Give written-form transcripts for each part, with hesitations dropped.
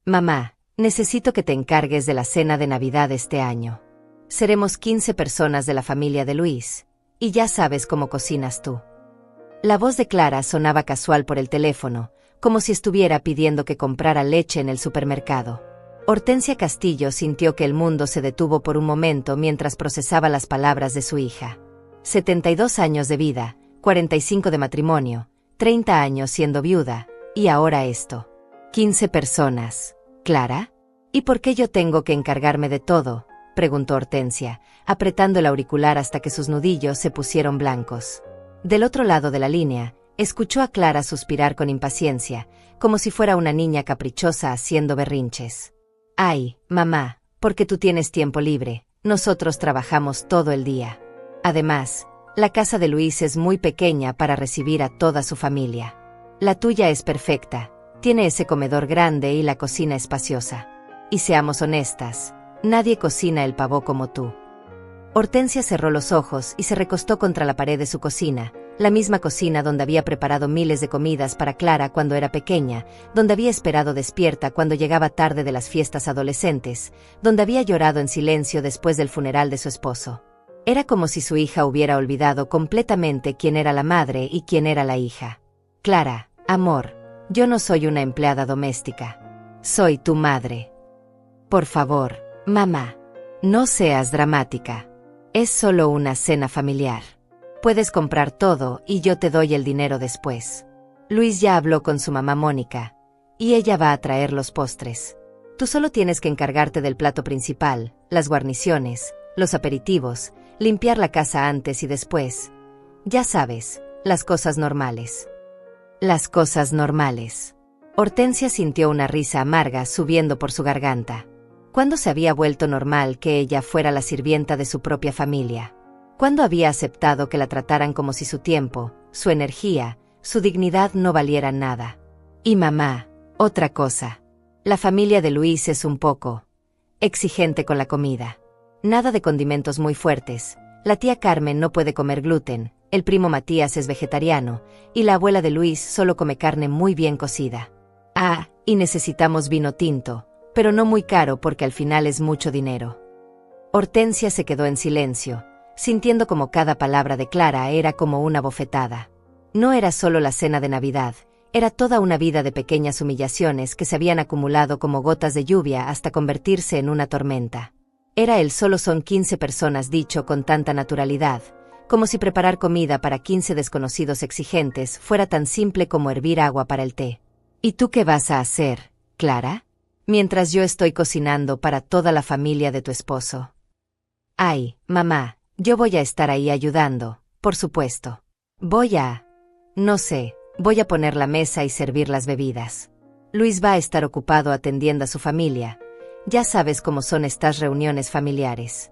Mamá, necesito que te encargues de la cena de Navidad este año. Seremos 15 personas de la familia de Luis, y ya sabes cómo cocinas tú. La voz de Clara sonaba casual por el teléfono, como si estuviera pidiendo que comprara leche en el supermercado. Hortensia Castillo sintió que el mundo se detuvo por un momento mientras procesaba las palabras de su hija. 72 años de vida, 45 de matrimonio, 30 años siendo viuda, y ahora esto. 15 personas. ¿Clara? ¿Y por qué yo tengo que encargarme de todo?, preguntó Hortensia, apretando el auricular hasta que sus nudillos se pusieron blancos. Del otro lado de la línea, escuchó a Clara suspirar con impaciencia, como si fuera una niña caprichosa haciendo berrinches. Ay, mamá, porque tú tienes tiempo libre, nosotros trabajamos todo el día. Además, la casa de Luis es muy pequeña para recibir a toda su familia. La tuya es perfecta, tiene ese comedor grande y la cocina espaciosa. Y seamos honestas, nadie cocina el pavó como tú. Hortensia cerró los ojos y se recostó contra la pared de su cocina, la misma cocina donde había preparado miles de comidas para Clara cuando era pequeña, donde había esperado despierta cuando llegaba tarde de las fiestas adolescentes, donde había llorado en silencio después del funeral de su esposo. Era como si su hija hubiera olvidado completamente quién era la madre y quién era la hija. Clara, amor, yo no soy una empleada doméstica. Soy tu madre. Por favor, mamá, no seas dramática. Es solo una cena familiar. Puedes comprar todo y yo te doy el dinero después. Luis ya habló con su mamá Mónica, y ella va a traer los postres. Tú solo tienes que encargarte del plato principal, las guarniciones, los aperitivos, limpiar la casa antes y después. Ya sabes, las cosas normales. Las cosas normales. Hortensia sintió una risa amarga subiendo por su garganta. ¿Cuándo se había vuelto normal que ella fuera la sirvienta de su propia familia? ¿Cuándo había aceptado que la trataran como si su tiempo, su energía, su dignidad no valieran nada? Y mamá, otra cosa. La familia de Luis es un poco exigente con la comida. Nada de condimentos muy fuertes. La tía Carmen no puede comer gluten, el primo Matías es vegetariano, y la abuela de Luis solo come carne muy bien cocida. Ah, y necesitamos vino tinto, pero no muy caro porque al final es mucho dinero. Hortensia se quedó en silencio, sintiendo como cada palabra de Clara era como una bofetada. No era solo la cena de Navidad, era toda una vida de pequeñas humillaciones que se habían acumulado como gotas de lluvia hasta convertirse en una tormenta. Era el solo son 15 personas dicho con tanta naturalidad, como si preparar comida para 15 desconocidos exigentes fuera tan simple como hervir agua para el té. ¿Y tú qué vas a hacer, Clara? Mientras yo estoy cocinando para toda la familia de tu esposo. Ay, mamá, yo voy a estar ahí ayudando, por supuesto. No sé, voy a poner la mesa y servir las bebidas. Luis va a estar ocupado atendiendo a su familia. Ya sabes cómo son estas reuniones familiares.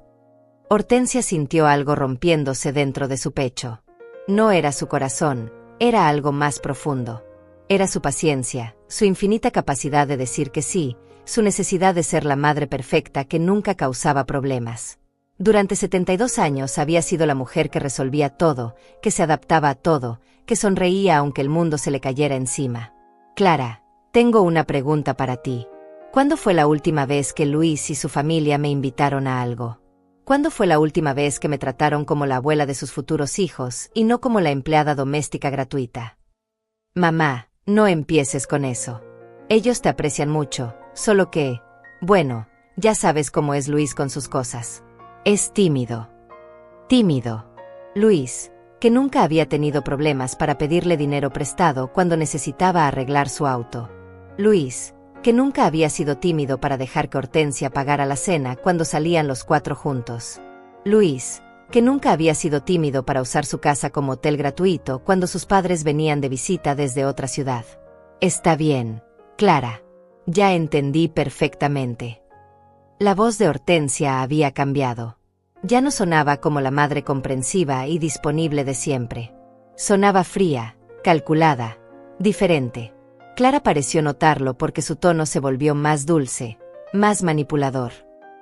Hortensia sintió algo rompiéndose dentro de su pecho. No era su corazón, era algo más profundo. Era su paciencia, su infinita capacidad de decir que sí, su necesidad de ser la madre perfecta que nunca causaba problemas. Durante 72 años había sido la mujer que resolvía todo, que se adaptaba a todo, que sonreía aunque el mundo se le cayera encima. Clara, tengo una pregunta para ti. ¿Cuándo fue la última vez que Luis y su familia me invitaron a algo? ¿Cuándo fue la última vez que me trataron como la abuela de sus futuros hijos y no como la empleada doméstica gratuita? Mamá, no empieces con eso. Ellos te aprecian mucho, solo que, bueno, ya sabes cómo es Luis con sus cosas. Es tímido. Tímido. Luis, que nunca había tenido problemas para pedirle dinero prestado cuando necesitaba arreglar su auto. Luis, que nunca había sido tímido para dejar que Hortensia pagara la cena cuando salían los 4 juntos. Luis, que nunca había sido tímido para usar su casa como hotel gratuito cuando sus padres venían de visita desde otra ciudad. Está bien, Clara. Ya entendí perfectamente. La voz de Hortensia había cambiado. Ya no sonaba como la madre comprensiva y disponible de siempre. Sonaba fría, calculada, diferente. Clara pareció notarlo porque su tono se volvió más dulce, más manipulador.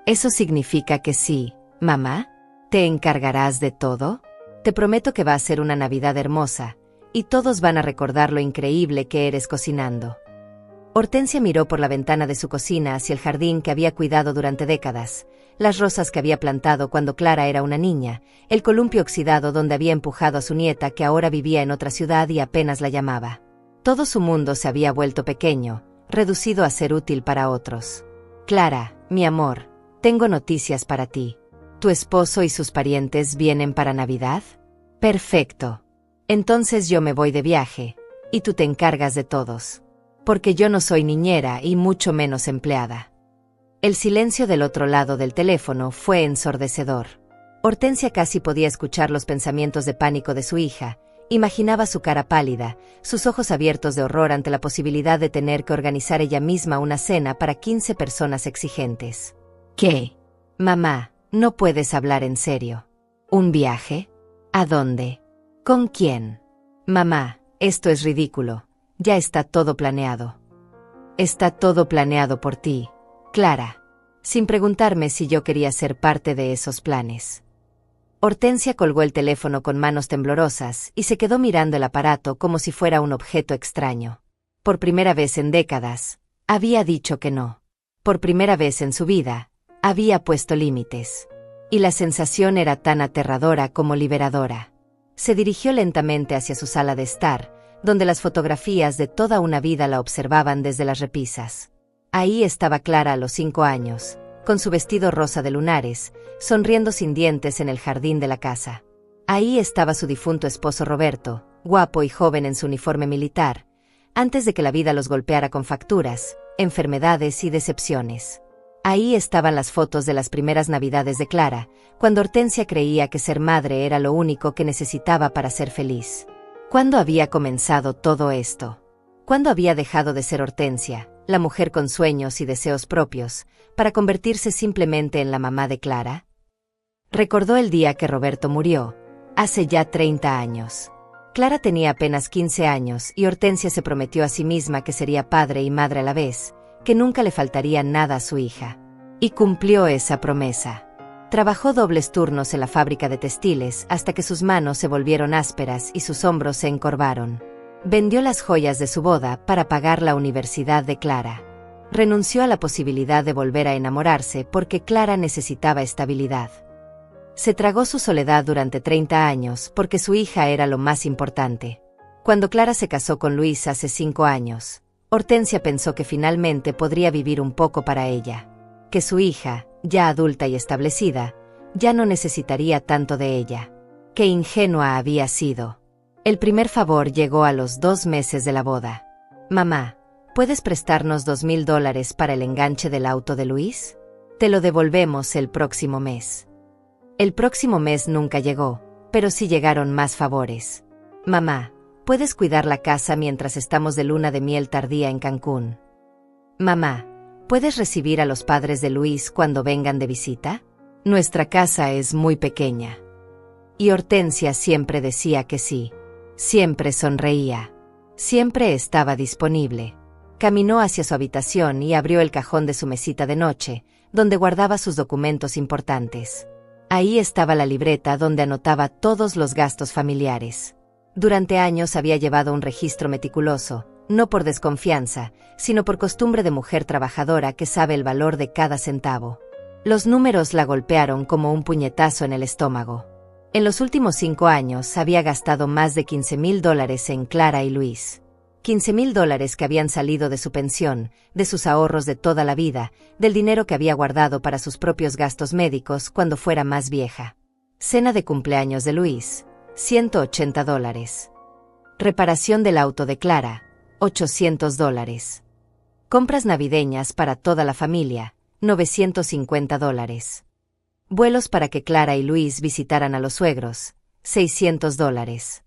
¿Eso significa que sí, mamá? ¿Te encargarás de todo? Te prometo que va a ser una Navidad hermosa, y todos van a recordar lo increíble que eres cocinando. Hortensia miró por la ventana de su cocina hacia el jardín que había cuidado durante décadas, las rosas que había plantado cuando Clara era una niña, el columpio oxidado donde había empujado a su nieta que ahora vivía en otra ciudad y apenas la llamaba. Todo su mundo se había vuelto pequeño, reducido a ser útil para otros. Clara, mi amor, tengo noticias para ti. ¿Tu esposo y sus parientes vienen para Navidad? Perfecto. Entonces yo me voy de viaje, y tú te encargas de todos. Porque yo no soy niñera y mucho menos empleada. El silencio del otro lado del teléfono fue ensordecedor. Hortensia casi podía escuchar los pensamientos de pánico de su hija. Imaginaba su cara pálida, sus ojos abiertos de horror ante la posibilidad de tener que organizar ella misma una cena para 15 personas exigentes. ¿Qué? Mamá, no puedes hablar en serio. ¿Un viaje? ¿A dónde? ¿Con quién? Mamá, esto es ridículo. Ya está todo planeado. Está todo planeado por ti, Clara, sin preguntarme si yo quería ser parte de esos planes. Hortensia colgó el teléfono con manos temblorosas y se quedó mirando el aparato como si fuera un objeto extraño. Por primera vez en décadas, había dicho que no. Por primera vez en su vida, había puesto límites. Y la sensación era tan aterradora como liberadora. Se dirigió lentamente hacia su sala de estar, donde las fotografías de toda una vida la observaban desde las repisas. Ahí estaba Clara a los 5 años, con su vestido rosa de lunares, sonriendo sin dientes en el jardín de la casa. Ahí estaba su difunto esposo Roberto, guapo y joven en su uniforme militar, antes de que la vida los golpeara con facturas, enfermedades y decepciones. Ahí estaban las fotos de las primeras Navidades de Clara, cuando Hortensia creía que ser madre era lo único que necesitaba para ser feliz. ¿Cuándo había comenzado todo esto? ¿Cuándo había dejado de ser Hortensia, la mujer con sueños y deseos propios, para convertirse simplemente en la mamá de Clara? Recordó el día que Roberto murió, hace ya 30 años. Clara tenía apenas 15 años y Hortensia se prometió a sí misma que sería padre y madre a la vez, que nunca le faltaría nada a su hija. Y cumplió esa promesa. Trabajó dobles turnos en la fábrica de textiles hasta que sus manos se volvieron ásperas y sus hombros se encorvaron. Vendió las joyas de su boda para pagar la universidad de Clara. Renunció a la posibilidad de volver a enamorarse porque Clara necesitaba estabilidad. Se tragó su soledad durante 30 años porque su hija era lo más importante. Cuando Clara se casó con Luis hace 5 años, Hortensia pensó que finalmente podría vivir un poco para ella. Que su hija, ya adulta y establecida, ya no necesitaría tanto de ella. Qué ingenua había sido. El primer favor llegó a los 2 meses de la boda. Mamá, ¿puedes prestarnos $2,000 para el enganche del auto de Luis? Te lo devolvemos el próximo mes. El próximo mes nunca llegó, pero sí llegaron más favores. Mamá, ¿puedes cuidar la casa mientras estamos de luna de miel tardía en Cancún? Mamá, ¿puedes recibir a los padres de Luis cuando vengan de visita? Nuestra casa es muy pequeña. Y Hortensia siempre decía que sí. Siempre sonreía. Siempre estaba disponible. Caminó hacia su habitación y abrió el cajón de su mesita de noche, donde guardaba sus documentos importantes. Ahí estaba la libreta donde anotaba todos los gastos familiares. Durante años había llevado un registro meticuloso, no por desconfianza, sino por costumbre de mujer trabajadora que sabe el valor de cada centavo. Los números la golpearon como un puñetazo en el estómago. En los últimos 5 años había gastado más de $15,000 en Clara y Luis. $15,000 que habían salido de su pensión, de sus ahorros de toda la vida, del dinero que había guardado para sus propios gastos médicos cuando fuera más vieja. Cena de cumpleaños de Luis, $180. Reparación del auto de Clara, $800. Compras navideñas para toda la familia, $950. Vuelos para que Clara y Luis visitaran a los suegros, $600.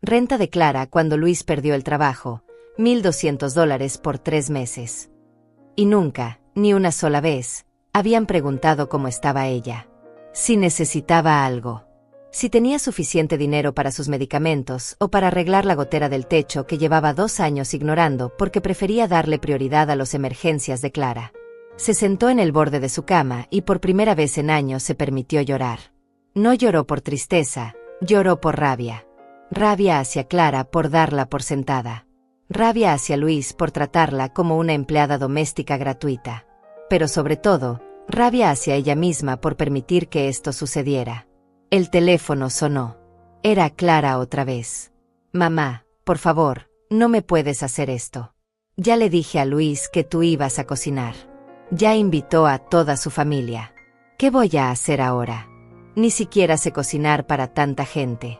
Renta de Clara cuando Luis perdió el trabajo, $1,200 por 3 meses. Y nunca, ni una sola vez, habían preguntado cómo estaba ella. Si necesitaba algo. Si tenía suficiente dinero para sus medicamentos o para arreglar la gotera del techo que llevaba 2 años ignorando porque prefería darle prioridad a las emergencias de Clara. Se sentó en el borde de su cama y por primera vez en años se permitió llorar. No lloró por tristeza, lloró por rabia. Rabia hacia Clara por darla por sentada. rabia hacia Luis por tratarla como una empleada doméstica gratuita. Pero sobre todo, rabia hacia ella misma por permitir que esto sucediera. El teléfono sonó. Era Clara otra vez. Mamá, por favor, no me puedes hacer esto. Ya le dije a Luis que tú ibas a cocinar. Ya invitó a toda su familia. ¿Qué voy a hacer ahora? Ni siquiera sé cocinar para tanta gente.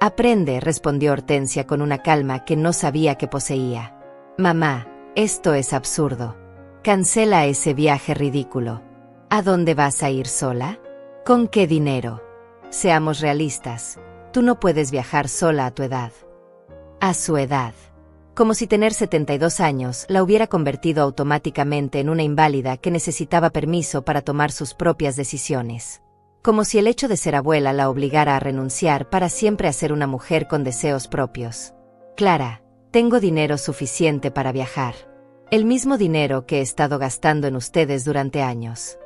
Aprende, respondió Hortensia con una calma que no sabía que poseía. Mamá, esto es absurdo. Cancela ese viaje ridículo. ¿A dónde vas a ir sola? ¿Con qué dinero? Seamos realistas. Tú no puedes viajar sola a tu edad. A su edad. Como si tener 72 años la hubiera convertido automáticamente en una inválida que necesitaba permiso para tomar sus propias decisiones. Como si el hecho de ser abuela la obligara a renunciar para siempre a ser una mujer con deseos propios. Clara, tengo dinero suficiente para viajar. El mismo dinero que he estado gastando en ustedes durante años.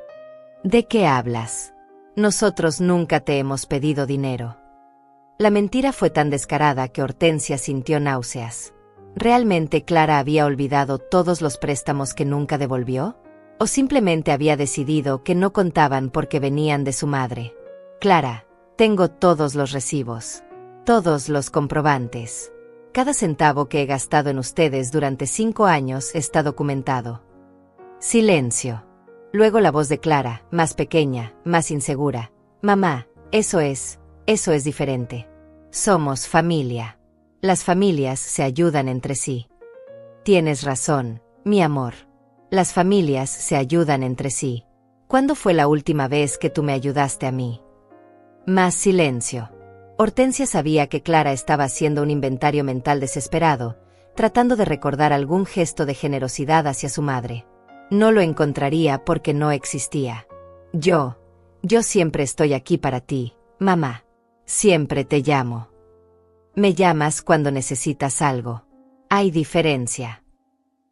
¿De qué hablas? Nosotros nunca te hemos pedido dinero. La mentira fue tan descarada que Hortensia sintió náuseas. ¿Realmente Clara había olvidado todos los préstamos que nunca devolvió? ¿O simplemente había decidido que no contaban porque venían de su madre? Clara, tengo todos los recibos. Todos los comprobantes. Cada centavo que he gastado en ustedes durante 5 años está documentado. Silencio. Luego la voz de Clara, más pequeña, más insegura. Mamá, eso es diferente. Somos familia. Las familias se ayudan entre sí. Tienes razón, mi amor. Las familias se ayudan entre sí. ¿Cuándo fue la última vez que tú me ayudaste a mí? Más silencio. Hortensia sabía que Clara estaba haciendo un inventario mental desesperado, tratando de recordar algún gesto de generosidad hacia su madre. No lo encontraría porque no existía. Yo siempre estoy aquí para ti, mamá. Siempre te llamo. Me llamas cuando necesitas algo. Hay diferencia.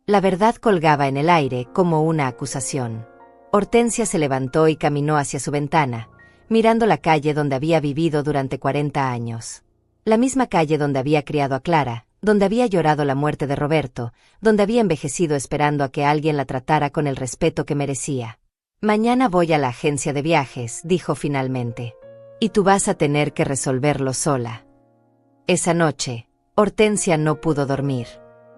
La verdad colgaba en el aire como una acusación. Hortensia se levantó y caminó hacia su ventana, mirando la calle donde había vivido durante 40 años. La misma calle donde había criado a Clara, donde había llorado la muerte de Roberto, donde había envejecido esperando a que alguien la tratara con el respeto que merecía. Mañana voy a la agencia de viajes, dijo finalmente. Y tú vas a tener que resolverlo sola. Esa noche, Hortensia no pudo dormir.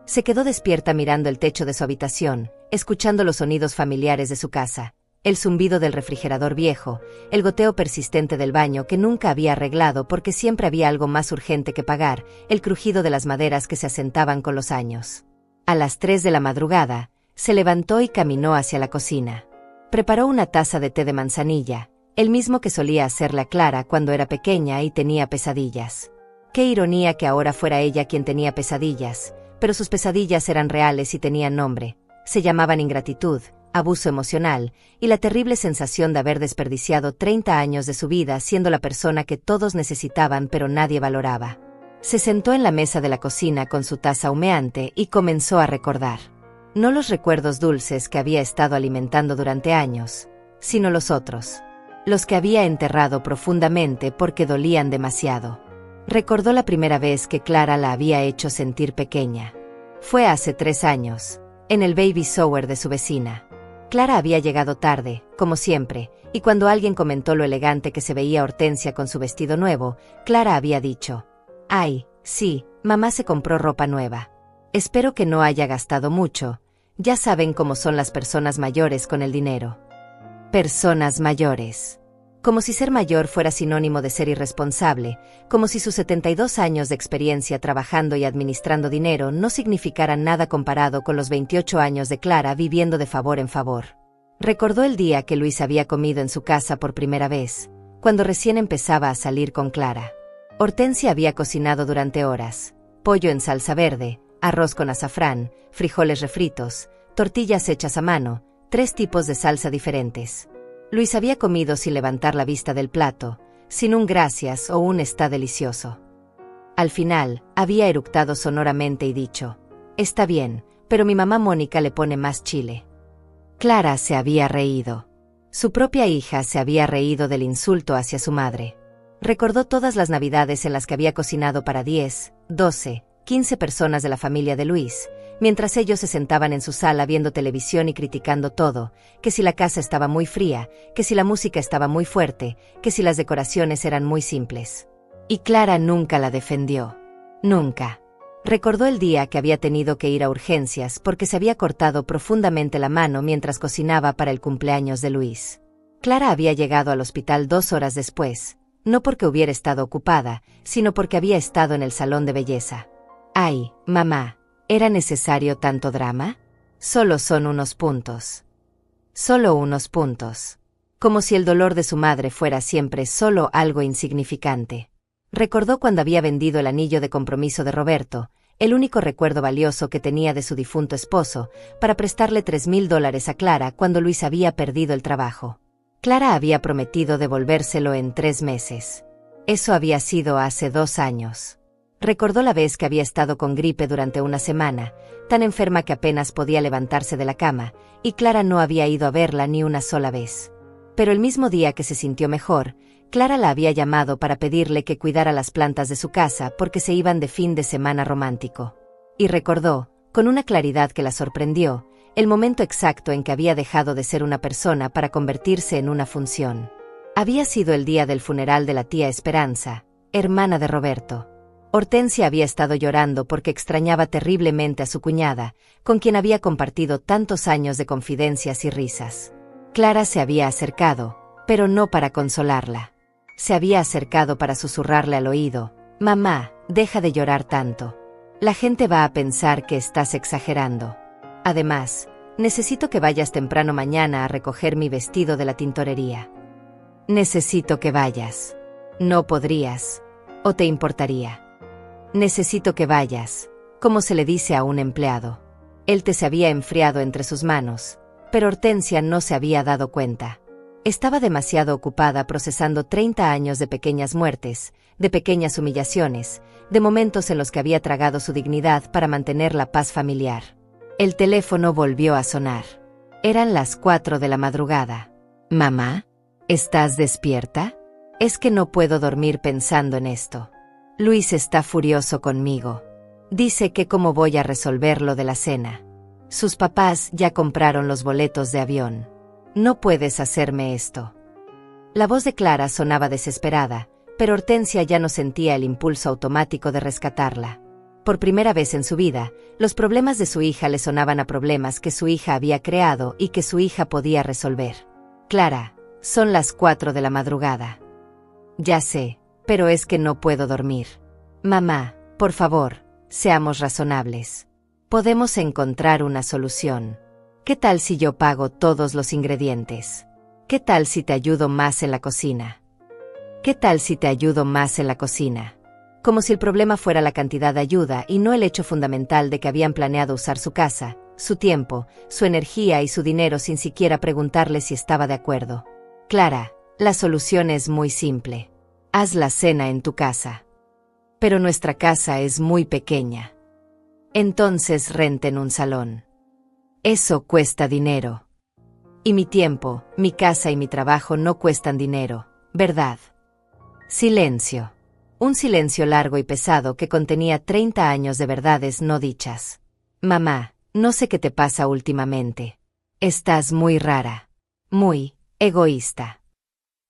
Se quedó despierta mirando el techo de su habitación, escuchando los sonidos familiares de su casa, el zumbido del refrigerador viejo, el goteo persistente del baño que nunca había arreglado porque siempre había algo más urgente que pagar, el crujido de las maderas que se asentaban con los años. A las 3 de la madrugada, se levantó y caminó hacia la cocina. Preparó una taza de té de manzanilla, el mismo que solía hacerle a Clara cuando era pequeña y tenía pesadillas. Qué ironía que ahora fuera ella quien tenía pesadillas, pero sus pesadillas eran reales y tenían nombre. Se llamaban ingratitud, abuso emocional, y la terrible sensación de haber desperdiciado 30 años de su vida siendo la persona que todos necesitaban pero nadie valoraba. Se sentó en la mesa de la cocina con su taza humeante y comenzó a recordar. No los recuerdos dulces que había estado alimentando durante años, sino los otros. Los que había enterrado profundamente porque dolían demasiado. Recordó la primera vez que Clara la había hecho sentir pequeña. Fue hace 3 años, en el baby shower de su vecina. Clara había llegado tarde, como siempre, y cuando alguien comentó lo elegante que se veía Hortensia con su vestido nuevo, Clara había dicho: «Ay, sí, mamá se compró ropa nueva. Espero que no haya gastado mucho. Ya saben cómo son las personas mayores con el dinero». Personas mayores. Como si ser mayor fuera sinónimo de ser irresponsable, como si sus 72 años de experiencia trabajando y administrando dinero no significaran nada comparado con los 28 años de Clara viviendo de favor en favor. Recordó el día que Luis había comido en su casa por primera vez, cuando recién empezaba a salir con Clara. Hortensia había cocinado durante horas, pollo en salsa verde, arroz con azafrán, frijoles refritos, tortillas hechas a mano, 3 tipos de salsa diferentes. Luis había comido sin levantar la vista del plato, sin un gracias o un está delicioso. Al final, había eructado sonoramente y dicho: «Está bien, pero mi mamá Mónica le pone más chile». Clara se había reído. Su propia hija se había reído del insulto hacia su madre. Recordó todas las navidades en las que había cocinado para 10, 12, 15 personas de la familia de Luis, mientras ellos se sentaban en su sala viendo televisión y criticando todo, que si la casa estaba muy fría, que si la música estaba muy fuerte, que si las decoraciones eran muy simples. Y Clara nunca la defendió. Nunca. Recordó el día que había tenido que ir a urgencias porque se había cortado profundamente la mano mientras cocinaba para el cumpleaños de Luis. Clara había llegado al hospital 2 horas después, no porque hubiera estado ocupada, sino porque había estado en el salón de belleza. Ay, mamá, ¿era necesario tanto drama? Solo son unos puntos. Solo unos puntos. Como si el dolor de su madre fuera siempre solo algo insignificante. Recordó cuando había vendido el anillo de compromiso de Roberto, el único recuerdo valioso que tenía de su difunto esposo, para prestarle $3,000 a Clara cuando Luis había perdido el trabajo. Clara había prometido devolvérselo en 3 meses. Eso había sido hace 2 años. Recordó la vez que había estado con gripe durante una semana, tan enferma que apenas podía levantarse de la cama, y Clara no había ido a verla ni una sola vez. Pero el mismo día que se sintió mejor, Clara la había llamado para pedirle que cuidara las plantas de su casa porque se iban de fin de semana romántico. Y recordó, con una claridad que la sorprendió, el momento exacto en que había dejado de ser una persona para convertirse en una función. Había sido el día del funeral de la tía Esperanza, hermana de Roberto. Hortensia había estado llorando porque extrañaba terriblemente a su cuñada, con quien había compartido tantos años de confidencias y risas. Clara se había acercado, pero no para consolarla. Se había acercado para susurrarle al oído: «Mamá, deja de llorar tanto. La gente va a pensar que estás exagerando. Además, necesito que vayas temprano mañana a recoger mi vestido de la tintorería. Necesito que vayas. No podrías. ¿O te importaría? Necesito que vayas», como se le dice a un empleado. El té se había enfriado entre sus manos, pero Hortensia no se había dado cuenta. Estaba demasiado ocupada procesando 30 años de pequeñas muertes, de pequeñas humillaciones, de momentos en los que había tragado su dignidad para mantener la paz familiar. El teléfono volvió a sonar. Eran las 4 de la madrugada. «Mamá, ¿estás despierta? Es que no puedo dormir pensando en esto. Luis está furioso conmigo. Dice que cómo voy a resolver lo de la cena. Sus papás ya compraron los boletos de avión. No puedes hacerme esto». La voz de Clara sonaba desesperada, pero Hortensia ya no sentía el impulso automático de rescatarla. Por primera vez en su vida, los problemas de su hija le sonaban a problemas que su hija había creado y que su hija podía resolver. «Clara, son las 4 de la madrugada». «Ya sé, pero es que no puedo dormir. Mamá, por favor, seamos razonables. Podemos encontrar una solución. ¿Qué tal si yo pago todos los ingredientes? ¿Qué tal si te ayudo más en la cocina? ¿Qué tal si te ayudo más en la cocina?» Como si el problema fuera la cantidad de ayuda y no el hecho fundamental de que habían planeado usar su casa, su tiempo, su energía y su dinero sin siquiera preguntarle si estaba de acuerdo. «Clara, la solución es muy simple. Haz la cena en tu casa». «Pero nuestra casa es muy pequeña». «Entonces renten un salón». «Eso cuesta dinero. Y mi tiempo, mi casa y mi trabajo no cuestan dinero, ¿verdad?» Silencio. Un silencio largo y pesado que contenía 30 años de verdades no dichas. «Mamá, no sé qué te pasa últimamente. Estás muy rara. Muy egoísta».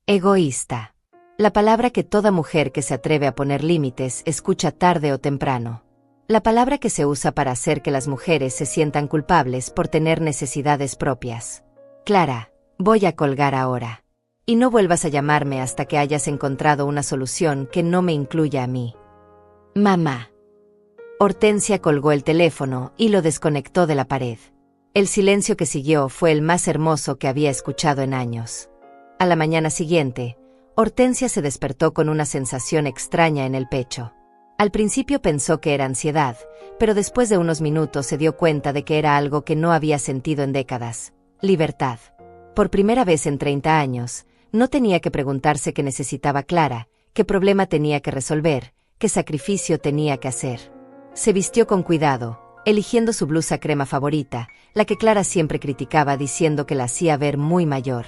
Egoísta. La palabra que toda mujer que se atreve a poner límites escucha tarde o temprano. La palabra que se usa para hacer que las mujeres se sientan culpables por tener necesidades propias. «Clara, voy a colgar ahora. Y no vuelvas a llamarme hasta que hayas encontrado una solución que no me incluya a mí». «Mamá». Hortensia colgó el teléfono y lo desconectó de la pared. El silencio que siguió fue el más hermoso que había escuchado en años. A la mañana siguiente, Hortensia se despertó con una sensación extraña en el pecho. Al principio pensó que era ansiedad, pero después de unos minutos se dio cuenta de que era algo que no había sentido en décadas: libertad. Por primera vez en 30 años, no tenía que preguntarse qué necesitaba Clara, qué problema tenía que resolver, qué sacrificio tenía que hacer. Se vistió con cuidado, eligiendo su blusa crema favorita, la que Clara siempre criticaba diciendo que la hacía ver muy mayor.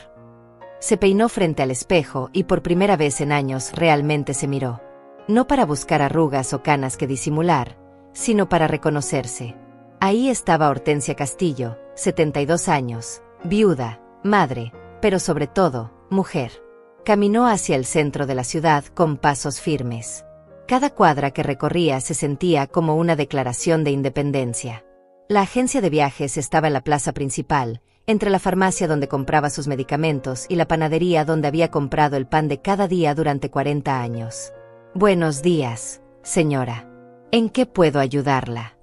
Se peinó frente al espejo y por primera vez en años realmente se miró. No para buscar arrugas o canas que disimular, sino para reconocerse. Ahí estaba Hortensia Castillo, 72 años, viuda, madre, pero sobre todo, mujer. Caminó hacia el centro de la ciudad con pasos firmes. Cada cuadra que recorría se sentía como una declaración de independencia. La agencia de viajes estaba en la plaza principal, entre la farmacia donde compraba sus medicamentos y la panadería donde había comprado el pan de cada día durante 40 años. Buenos días, señora. ¿En qué puedo ayudarla?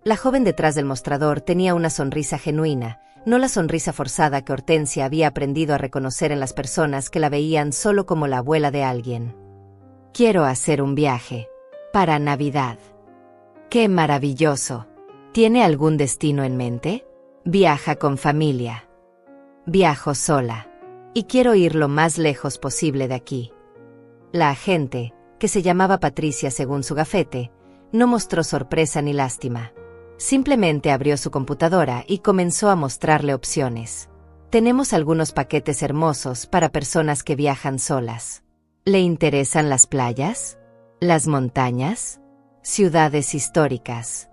La joven detrás del mostrador tenía una sonrisa genuina, no la sonrisa forzada que Hortensia había aprendido a reconocer en las personas que la veían solo como la abuela de alguien. Quiero hacer un viaje. Para Navidad. ¡Qué maravilloso! ¿Tiene algún destino en mente? Viaja con familia. Viajo sola. Y quiero ir lo más lejos posible de aquí. La agente, que se llamaba Patricia según su gafete, no mostró sorpresa ni lástima. Simplemente abrió su computadora y comenzó a mostrarle opciones. Tenemos algunos paquetes hermosos para personas que viajan solas. ¿Le interesan las playas? ¿Las montañas? ¿Ciudades históricas?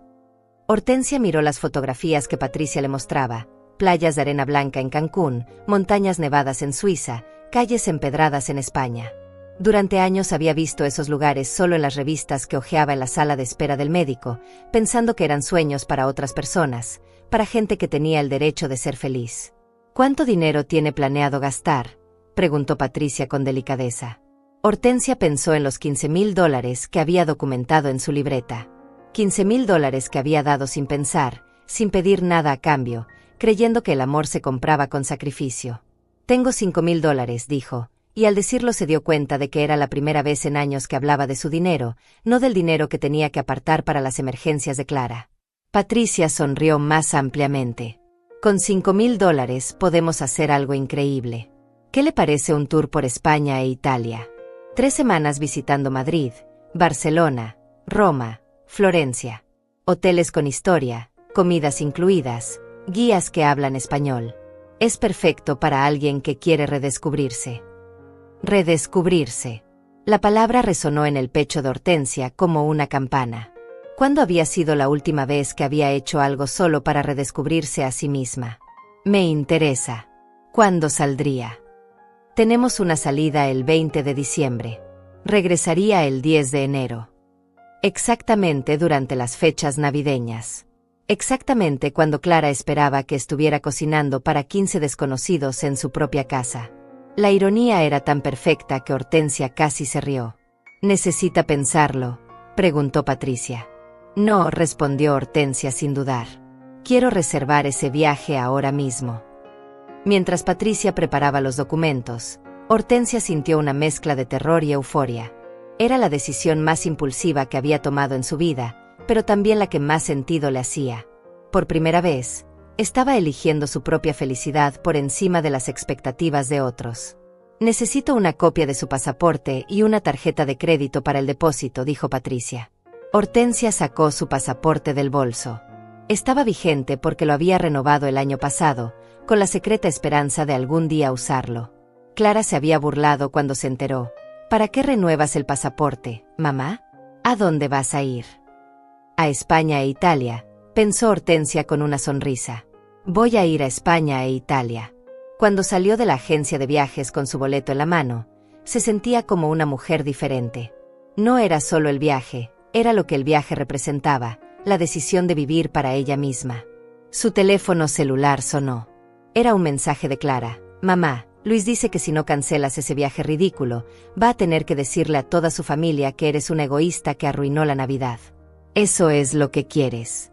Hortensia miró las fotografías que Patricia le mostraba: playas de arena blanca en Cancún, montañas nevadas en Suiza, calles empedradas en España. Durante años había visto esos lugares solo en las revistas que hojeaba en la sala de espera del médico, pensando que eran sueños para otras personas, para gente que tenía el derecho de ser feliz. ¿Cuánto dinero tiene planeado gastar?, preguntó Patricia con delicadeza. Hortensia pensó en los $15,000 que había documentado en su libreta. $15,000 que había dado sin pensar, sin pedir nada a cambio, creyendo que el amor se compraba con sacrificio. Tengo $5,000, dijo, y al decirlo se dio cuenta de que era la primera vez en años que hablaba de su dinero, no del dinero que tenía que apartar para las emergencias de Clara. Patricia sonrió más ampliamente. Con $5,000 podemos hacer algo increíble. ¿Qué le parece un tour por España e Italia? 3 semanas visitando Madrid, Barcelona, Roma, Florencia. Hoteles con historia, comidas incluidas, guías que hablan español. Es perfecto para alguien que quiere redescubrirse. Redescubrirse. La palabra resonó en el pecho de Hortensia como una campana. ¿Cuándo había sido la última vez que había hecho algo solo para redescubrirse a sí misma? Me interesa. ¿Cuándo saldría? Tenemos una salida el 20 de diciembre. Regresaría el 10 de enero. Exactamente durante las fechas navideñas. Exactamente cuando Clara esperaba que estuviera cocinando para 15 desconocidos en su propia casa. La ironía era tan perfecta que Hortensia casi se rió. ¿Necesita pensarlo?, preguntó Patricia. No, respondió Hortensia sin dudar. Quiero reservar ese viaje ahora mismo. Mientras Patricia preparaba los documentos, Hortensia sintió una mezcla de terror y euforia. Era la decisión más impulsiva que había tomado en su vida, pero también la que más sentido le hacía. Por primera vez, estaba eligiendo su propia felicidad por encima de las expectativas de otros. Necesito una copia de su pasaporte y una tarjeta de crédito para el depósito, dijo Patricia. Hortensia sacó su pasaporte del bolso. Estaba vigente porque lo había renovado el año pasado, con la secreta esperanza de algún día usarlo. Clara se había burlado cuando se enteró. ¿Para qué renuevas el pasaporte, mamá? ¿A dónde vas a ir? A España e Italia, pensó Hortensia con una sonrisa. Voy a ir a España e Italia. Cuando salió de la agencia de viajes con su boleto en la mano, se sentía como una mujer diferente. No era solo el viaje, era lo que el viaje representaba, la decisión de vivir para ella misma. Su teléfono celular sonó. Era un mensaje de Clara. Mamá, Luis dice que si no cancelas ese viaje ridículo, va a tener que decirle a toda su familia que eres una egoísta que arruinó la Navidad. ¿Eso es lo que quieres?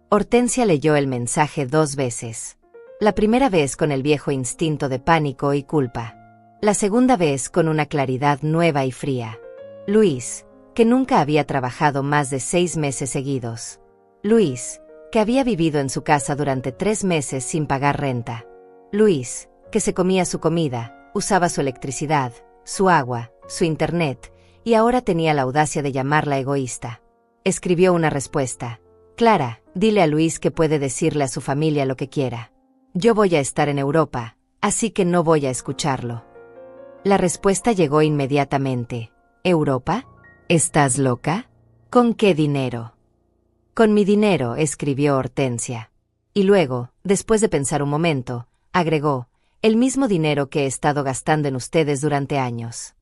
Hortensia leyó el mensaje 2 veces. La primera vez con el viejo instinto de pánico y culpa. La segunda vez con una claridad nueva y fría. Luis, que nunca había trabajado más de 6 meses seguidos. Luis, que había vivido en su casa durante 3 meses sin pagar renta. Luis, que se comía su comida, usaba su electricidad, su agua, su internet, y ahora tenía la audacia de llamarla egoísta. Escribió una respuesta. Clara, dile a Luis que puede decirle a su familia lo que quiera. Yo voy a estar en Europa, así que no voy a escucharlo. La respuesta llegó inmediatamente. ¿Europa? ¿Estás loca? ¿Con qué dinero? Con mi dinero, escribió Hortensia. Y luego, después de pensar un momento, agregó, el mismo dinero que he estado gastando en ustedes durante años.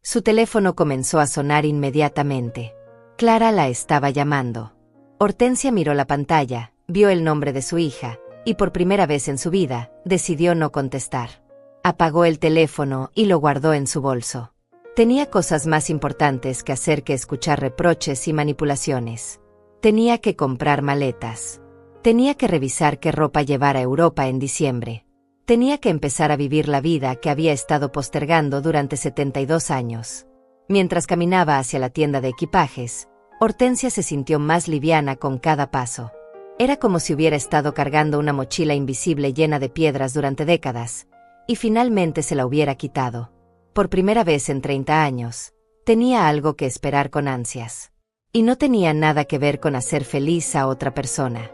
Su teléfono comenzó a sonar inmediatamente. Clara la estaba llamando. Hortensia miró la pantalla, vio el nombre de su hija, y por primera vez en su vida, decidió no contestar. Apagó el teléfono y lo guardó en su bolso. Tenía cosas más importantes que hacer que escuchar reproches y manipulaciones. Tenía que comprar maletas. Tenía que revisar qué ropa llevar a Europa en diciembre. Tenía que empezar a vivir la vida que había estado postergando durante 72 años. Mientras caminaba hacia la tienda de equipajes, Hortensia se sintió más liviana con cada paso. Era como si hubiera estado cargando una mochila invisible llena de piedras durante décadas, y finalmente se la hubiera quitado. Por primera vez en 30 años, tenía algo que esperar con ansias. Y no tenía nada que ver con hacer feliz a otra persona.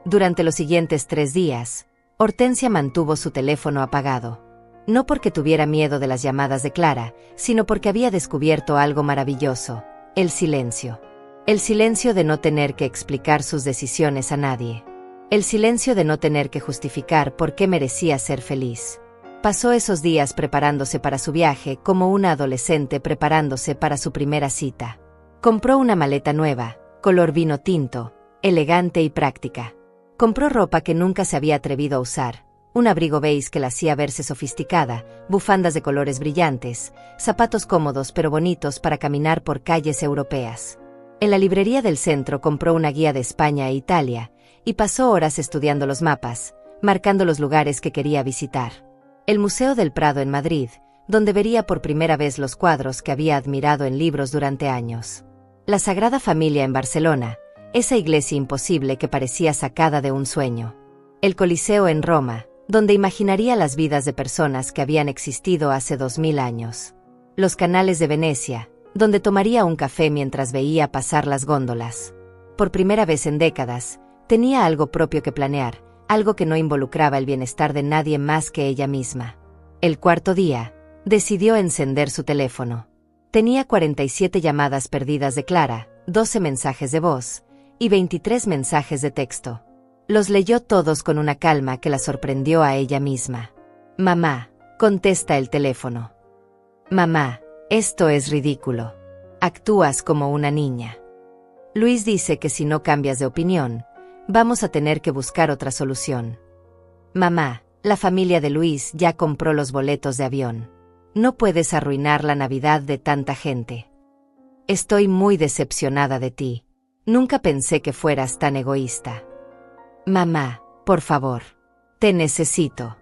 Durante los siguientes 3 días, Hortensia mantuvo su teléfono apagado. No porque tuviera miedo de las llamadas de Clara, sino porque había descubierto algo maravilloso: el silencio. El silencio de no tener que explicar sus decisiones a nadie. El silencio de no tener que justificar por qué merecía ser feliz. Pasó esos días preparándose para su viaje como una adolescente preparándose para su primera cita. Compró una maleta nueva, color vino tinto, elegante y práctica. Compró ropa que nunca se había atrevido a usar, un abrigo beige que la hacía verse sofisticada, bufandas de colores brillantes, zapatos cómodos pero bonitos para caminar por calles europeas. En la librería del centro compró una guía de España e Italia, y pasó horas estudiando los mapas, marcando los lugares que quería visitar. El Museo del Prado en Madrid, donde vería por primera vez los cuadros que había admirado en libros durante años. La Sagrada Familia en Barcelona, esa iglesia imposible que parecía sacada de un sueño. El Coliseo en Roma, donde imaginaría las vidas de personas que habían existido hace 2000 años. Los canales de Venecia, donde tomaría un café mientras veía pasar las góndolas. Por primera vez en décadas, tenía algo propio que planear, algo que no involucraba el bienestar de nadie más que ella misma. El cuarto día, decidió encender su teléfono. Tenía 47 llamadas perdidas de Clara, 12 mensajes de voz, y 23 mensajes de texto. Los leyó todos con una calma que la sorprendió a ella misma. Mamá, contesta el teléfono. Mamá, esto es ridículo. Actúas como una niña. Luis dice que si no cambias de opinión, vamos a tener que buscar otra solución. Mamá, la familia de Luis ya compró los boletos de avión. No puedes arruinar la Navidad de tanta gente. Estoy muy decepcionada de ti. Nunca pensé que fueras tan egoísta. Mamá, por favor. Te necesito.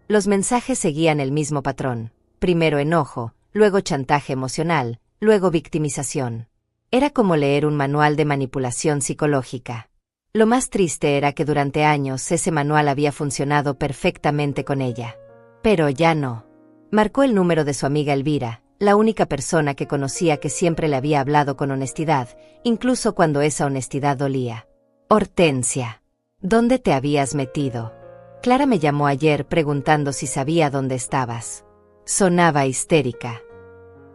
Los mensajes seguían el mismo patrón. Primero enojo, luego chantaje emocional, luego victimización. Era como leer un manual de manipulación psicológica. Lo más triste era que durante años ese manual había funcionado perfectamente con ella. Pero ya no. Marcó el número de su amiga Elvira, la única persona que conocía que siempre le había hablado con honestidad, incluso cuando esa honestidad dolía. Hortensia, ¿dónde te habías metido? Clara me llamó ayer preguntando si sabía dónde estabas. Sonaba histérica.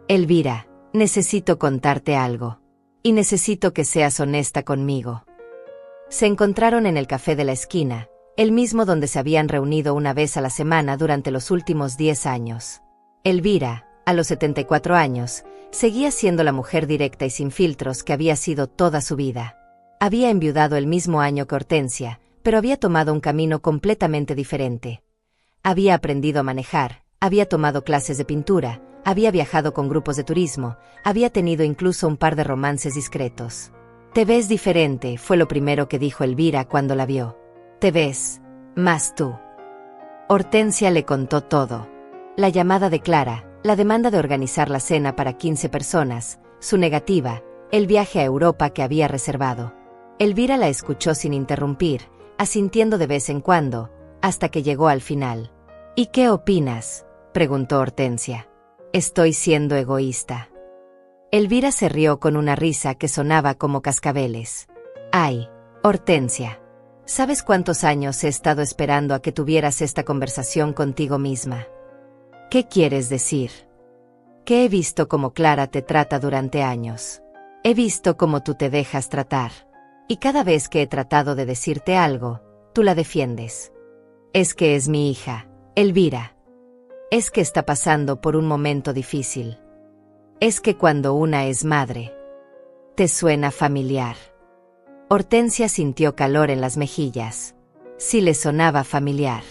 Elvira, necesito contarte algo. Y necesito que seas honesta conmigo. Se encontraron en el café de la esquina, el mismo donde se habían reunido una vez a la semana durante los últimos 10 años. Elvira, a los 74 años, seguía siendo la mujer directa y sin filtros que había sido toda su vida. Había enviudado el mismo año que Hortensia, pero había tomado un camino completamente diferente. Había aprendido a manejar, había tomado clases de pintura, había viajado con grupos de turismo, había tenido incluso un par de romances discretos. Te ves diferente, fue lo primero que dijo Elvira cuando la vio. Te ves más tú. Hortensia le contó todo. La llamada de Clara, la demanda de organizar la cena para 15 personas, su negativa, el viaje a Europa que había reservado. Elvira la escuchó sin interrumpir, asintiendo de vez en cuando, hasta que llegó al final. ¿Y qué opinas?, preguntó Hortensia. Estoy siendo egoísta. Elvira se rió con una risa que sonaba como cascabeles. Ay, Hortensia, ¿sabes cuántos años he estado esperando a que tuvieras esta conversación contigo misma? ¿Qué quieres decir? Que he visto cómo Clara te trata durante años. He visto cómo tú te dejas tratar. Y cada vez que he tratado de decirte algo, tú la defiendes. Es que es mi hija, Elvira. Es que está pasando por un momento difícil. Es que cuando una es madre. ¿Te suena familiar? Hortensia sintió calor en las mejillas. Sí le sonaba familiar.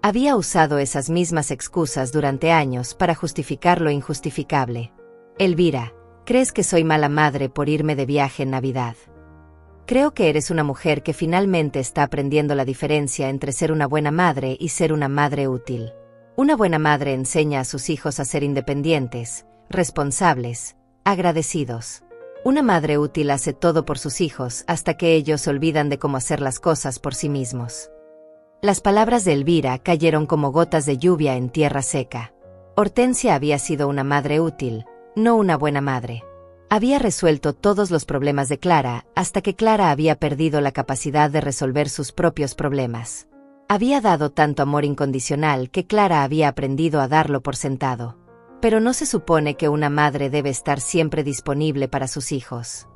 Había usado esas mismas excusas durante años para justificar lo injustificable. Elvira, ¿crees que soy mala madre por irme de viaje en Navidad? Creo que eres una mujer que finalmente está aprendiendo la diferencia entre ser una buena madre y ser una madre útil. Una buena madre enseña a sus hijos a ser independientes, responsables, agradecidos. Una madre útil hace todo por sus hijos hasta que ellos se olvidan de cómo hacer las cosas por sí mismos. Las palabras de Elvira cayeron como gotas de lluvia en tierra seca. Hortensia había sido una madre útil, no una buena madre. Había resuelto todos los problemas de Clara hasta que Clara había perdido la capacidad de resolver sus propios problemas. Había dado tanto amor incondicional que Clara había aprendido a darlo por sentado. Pero no se supone que una madre debe estar siempre disponible para sus hijos.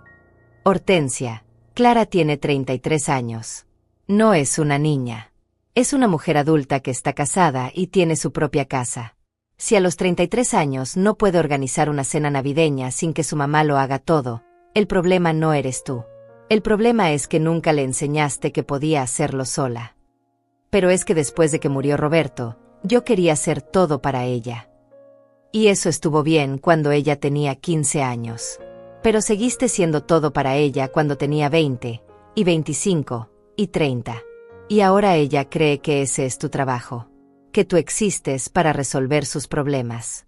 Hortensia, Clara tiene 33 años. No es una niña. Es una mujer adulta que está casada y tiene su propia casa. Si a los 33 años no puede organizar una cena navideña sin que su mamá lo haga todo, el problema no eres tú. El problema es que nunca le enseñaste que podía hacerlo sola. Pero es que después de que murió Roberto, yo quería hacer todo para ella. Y eso estuvo bien cuando ella tenía 15 años. Pero seguiste siendo todo para ella cuando tenía 20, y 25, y 30. Y ahora ella cree que ese es tu trabajo. Que tú existes para resolver sus problemas.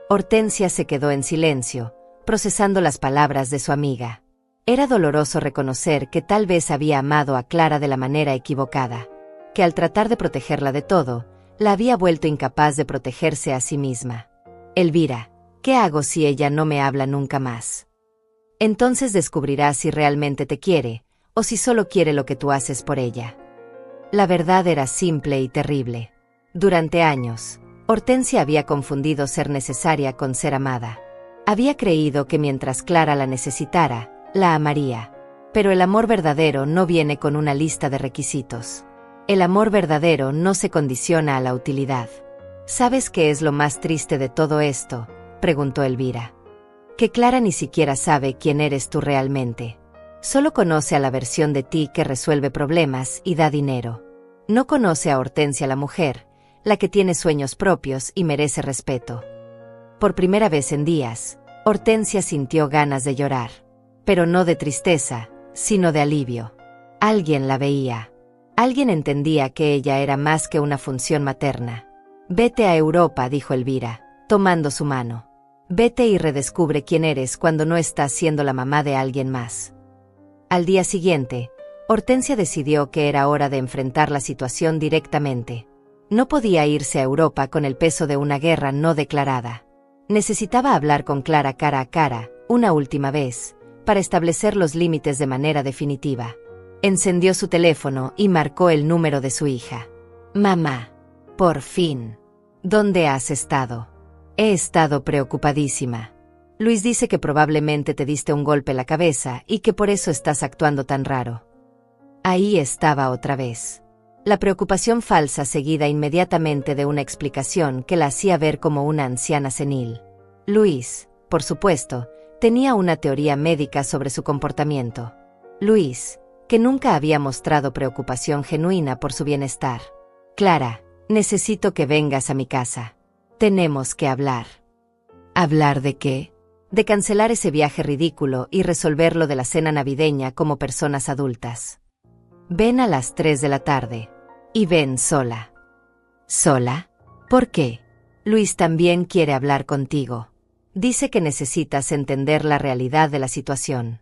Hortensia se quedó en silencio, procesando las palabras de su amiga. Era doloroso reconocer que tal vez había amado a Clara de la manera equivocada, que al tratar de protegerla de todo, la había vuelto incapaz de protegerse a sí misma. Elvira, ¿qué hago si ella no me habla nunca más? Entonces descubrirás si realmente te quiere, o si solo quiere lo que tú haces por ella. La verdad era simple y terrible. Durante años, Hortensia había confundido ser necesaria con ser amada. Había creído que mientras Clara la necesitara, la amaría. Pero el amor verdadero no viene con una lista de requisitos. El amor verdadero no se condiciona a la utilidad. ¿Sabes qué es lo más triste de todo esto?, preguntó Elvira. Que Clara ni siquiera sabe quién eres tú realmente. Solo conoce a la versión de ti que resuelve problemas y da dinero. No conoce a Hortensia la mujer, la que tiene sueños propios y merece respeto. Por primera vez en días, Hortensia sintió ganas de llorar. Pero no de tristeza, sino de alivio. Alguien la veía. Alguien entendía que ella era más que una función materna. Vete a Europa, dijo Elvira, tomando su mano. Vete y redescubre quién eres cuando no estás siendo la mamá de alguien más. Al día siguiente, Hortensia decidió que era hora de enfrentar la situación directamente. No podía irse a Europa con el peso de una guerra no declarada. Necesitaba hablar con Clara cara a cara, una última vez, para establecer los límites de manera definitiva. Encendió su teléfono y marcó el número de su hija. Mamá, por fin. ¿Dónde has estado? He estado preocupadísima. Luis dice que probablemente te diste un golpe en la cabeza y que por eso estás actuando tan raro. Ahí estaba otra vez. La preocupación falsa seguida inmediatamente de una explicación que la hacía ver como una anciana senil. Luis, por supuesto, tenía una teoría médica sobre su comportamiento. Luis, que nunca había mostrado preocupación genuina por su bienestar. Clara, necesito que vengas a mi casa. Tenemos que hablar. ¿Hablar de qué? De cancelar ese viaje ridículo y resolver lo de la cena navideña como personas adultas. Ven a las 3 de la tarde. Y ven sola. ¿Sola? ¿Por qué? Luis también quiere hablar contigo. Dice que necesitas entender la realidad de la situación.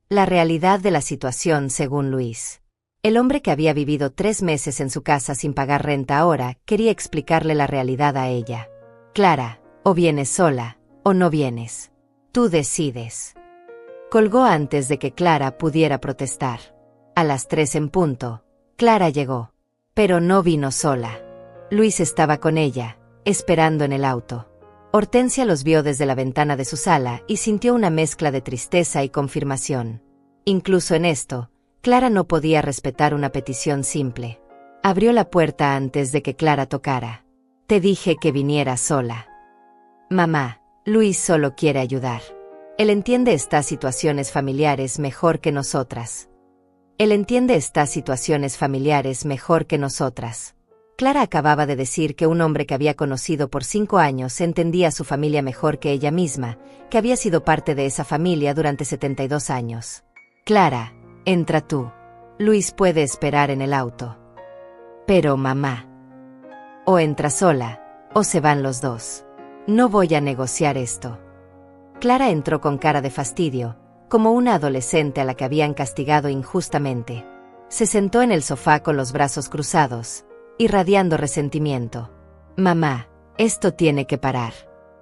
La realidad de la situación según Luis. El hombre que había vivido 3 meses en su casa sin pagar renta ahora quería explicarle la realidad a ella. Clara, o vienes sola, o no vienes. Tú decides. Colgó antes de que Clara pudiera protestar. A las 3 en punto, Clara llegó. Pero no vino sola. Luis estaba con ella, esperando en el auto. Hortensia los vio desde la ventana de su sala y sintió una mezcla de tristeza y confirmación. Incluso en esto, Clara no podía respetar una petición simple. Abrió la puerta antes de que Clara tocara. Te dije que viniera sola. Mamá, Luis solo quiere ayudar. Él entiende estas situaciones familiares mejor que nosotras. Él entiende estas situaciones familiares mejor que nosotras. Clara acababa de decir que un hombre que había conocido por 5 años entendía a su familia mejor que ella misma, que había sido parte de esa familia durante 72 años. Clara, entra tú. Luis puede esperar en el auto. Pero mamá. O entra sola, o se van los dos. No voy a negociar esto. Clara entró con cara de fastidio, como una adolescente a la que habían castigado injustamente. Se sentó en el sofá con los brazos cruzados, irradiando resentimiento. Mamá, esto tiene que parar.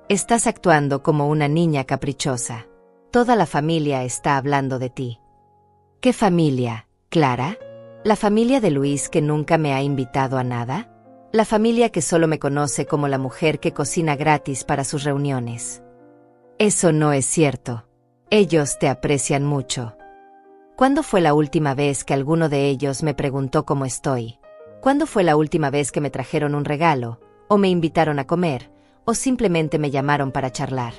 Estás actuando como una niña caprichosa. Toda la familia está hablando de ti. ¿Qué familia, Clara? ¿La familia de Luis que nunca me ha invitado a nada? ¿La familia que solo me conoce como la mujer que cocina gratis para sus reuniones? Eso no es cierto. Ellos te aprecian mucho. ¿Cuándo fue la última vez que alguno de ellos me preguntó cómo estoy? ¿Cuándo fue la última vez que me trajeron un regalo, o me invitaron a comer, o simplemente me llamaron para charlar?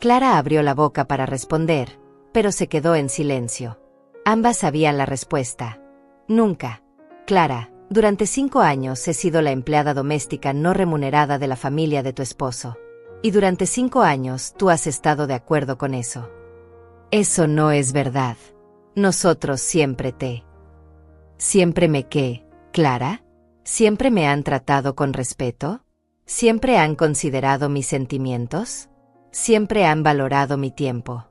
Clara abrió la boca para responder, pero se quedó en silencio. Ambas sabían la respuesta. Nunca. Clara, durante 5 años he sido la empleada doméstica no remunerada de la familia de tu esposo. Y durante 5 años tú has estado de acuerdo con eso. Eso no es verdad. Nosotros ¿Siempre me qué, Clara? ¿Siempre me han tratado con respeto? ¿Siempre han considerado mis sentimientos? ¿Siempre han valorado mi tiempo?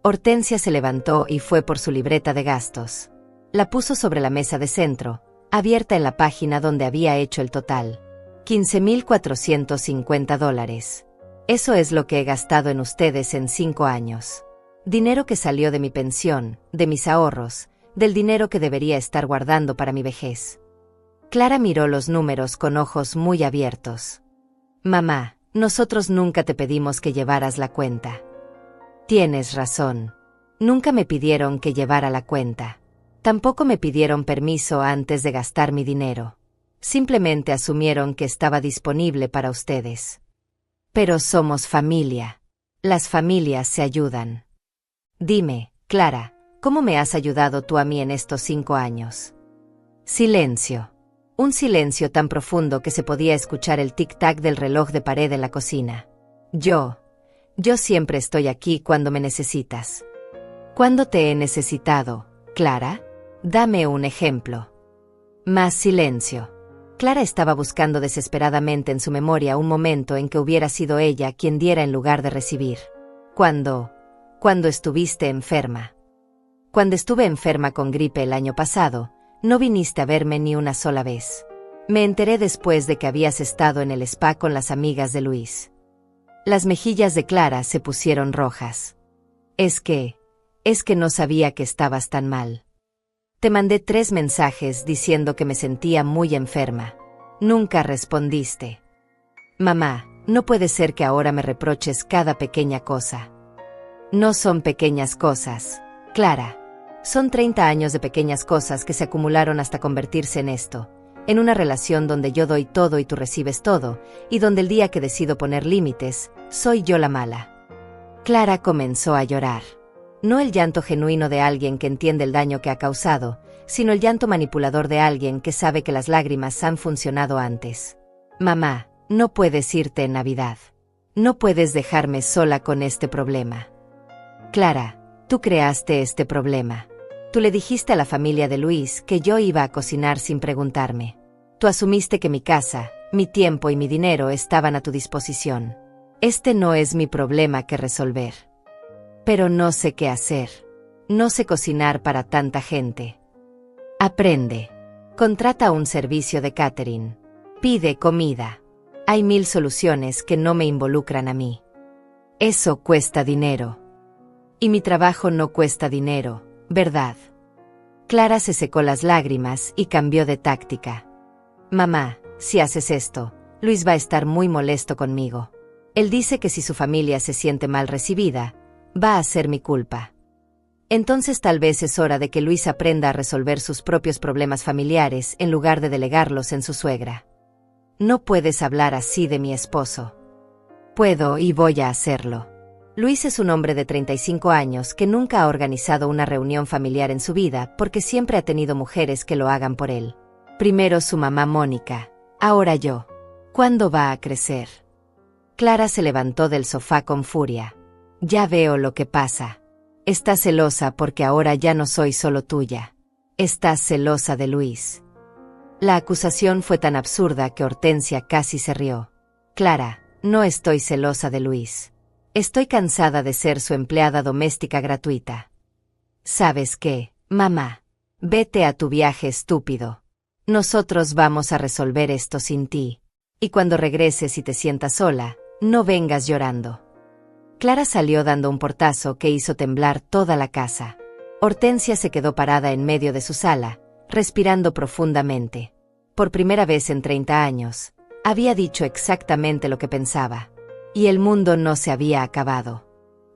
Hortensia se levantó y fue por su libreta de gastos. La puso sobre la mesa de centro, abierta en la página donde había hecho el total. $15,450. Eso es lo que he gastado en ustedes en 5 años. Dinero que salió de mi pensión, de mis ahorros, del dinero que debería estar guardando para mi vejez. Clara miró los números con ojos muy abiertos. Mamá, nosotros nunca te pedimos que llevaras la cuenta. Tienes razón. Nunca me pidieron que llevara la cuenta. Tampoco me pidieron permiso antes de gastar mi dinero. Simplemente asumieron que estaba disponible para ustedes. Pero somos familia. Las familias se ayudan. Dime, Clara, ¿cómo me has ayudado tú a mí en estos 5 años? Silencio. Un silencio tan profundo que se podía escuchar el tic-tac del reloj de pared en la cocina. Yo siempre estoy aquí cuando me necesitas. ¿Cuándo te he necesitado, Clara? Dame un ejemplo. Más silencio. Clara estaba buscando desesperadamente en su memoria un momento en que hubiera sido ella quien diera en lugar de recibir. Cuando estuviste enferma. Cuando estuve enferma con gripe el año pasado, no viniste a verme ni una sola vez. Me enteré después de que habías estado en el spa con las amigas de Luis. Las mejillas de Clara se pusieron rojas. Es que no sabía que estabas tan mal. Te mandé 3 mensajes diciendo que me sentía muy enferma. Nunca respondiste. Mamá, no puede ser que ahora me reproches cada pequeña cosa. No son pequeñas cosas, Clara. Son 30 años de pequeñas cosas que se acumularon hasta convertirse en esto, en una relación donde yo doy todo y tú recibes todo, y donde el día que decido poner límites, soy yo la mala. Clara comenzó a llorar. No el llanto genuino de alguien que entiende el daño que ha causado, sino el llanto manipulador de alguien que sabe que las lágrimas han funcionado antes. Mamá, no puedes irte en Navidad. No puedes dejarme sola con este problema. Clara, tú creaste este problema. Tú le dijiste a la familia de Luis que yo iba a cocinar sin preguntarme. Tú asumiste que mi casa, mi tiempo y mi dinero estaban a tu disposición. Este no es mi problema que resolver. Pero no sé qué hacer. No sé cocinar para tanta gente. Aprende. Contrata un servicio de catering. Pide comida. Hay 1000 soluciones que no me involucran a mí. Eso cuesta dinero. Y mi trabajo no cuesta dinero, ¿verdad? Clara se secó las lágrimas y cambió de táctica. Mamá, si haces esto, Luis va a estar muy molesto conmigo. Él dice que si su familia se siente mal recibida, va a ser mi culpa. Entonces tal vez es hora de que Luis aprenda a resolver sus propios problemas familiares en lugar de delegarlos en su suegra. No puedes hablar así de mi esposo. Puedo y voy a hacerlo. Luis es un hombre de 35 años que nunca ha organizado una reunión familiar en su vida porque siempre ha tenido mujeres que lo hagan por él. Primero su mamá Mónica, ahora yo. ¿Cuándo va a crecer? Clara se levantó del sofá con furia. Ya veo lo que pasa. Estás celosa porque ahora ya no soy solo tuya. Estás celosa de Luis. La acusación fue tan absurda que Hortensia casi se rió. Clara, no estoy celosa de Luis. Estoy cansada de ser su empleada doméstica gratuita. ¿Sabes qué, mamá? Vete a tu viaje estúpido. Nosotros vamos a resolver esto sin ti. Y cuando regreses y te sientas sola, no vengas llorando. Clara salió dando un portazo que hizo temblar toda la casa. Hortensia se quedó parada en medio de su sala, respirando profundamente. Por primera vez en 30 años, había dicho exactamente lo que pensaba. Y el mundo no se había acabado.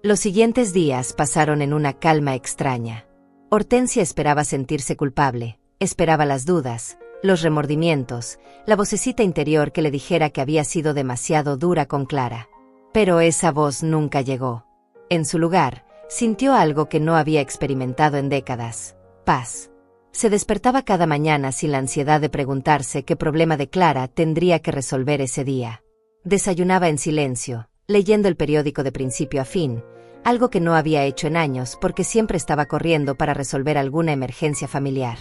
Los siguientes días pasaron en una calma extraña. Hortensia esperaba sentirse culpable, esperaba las dudas, los remordimientos, la vocecita interior que le dijera que había sido demasiado dura con Clara. Pero esa voz nunca llegó. En su lugar, sintió algo que no había experimentado en décadas: paz. Se despertaba cada mañana sin la ansiedad de preguntarse qué problema de Clara tendría que resolver ese día. Desayunaba en silencio, leyendo el periódico de principio a fin, algo que no había hecho en años porque siempre estaba corriendo para resolver alguna emergencia familiar.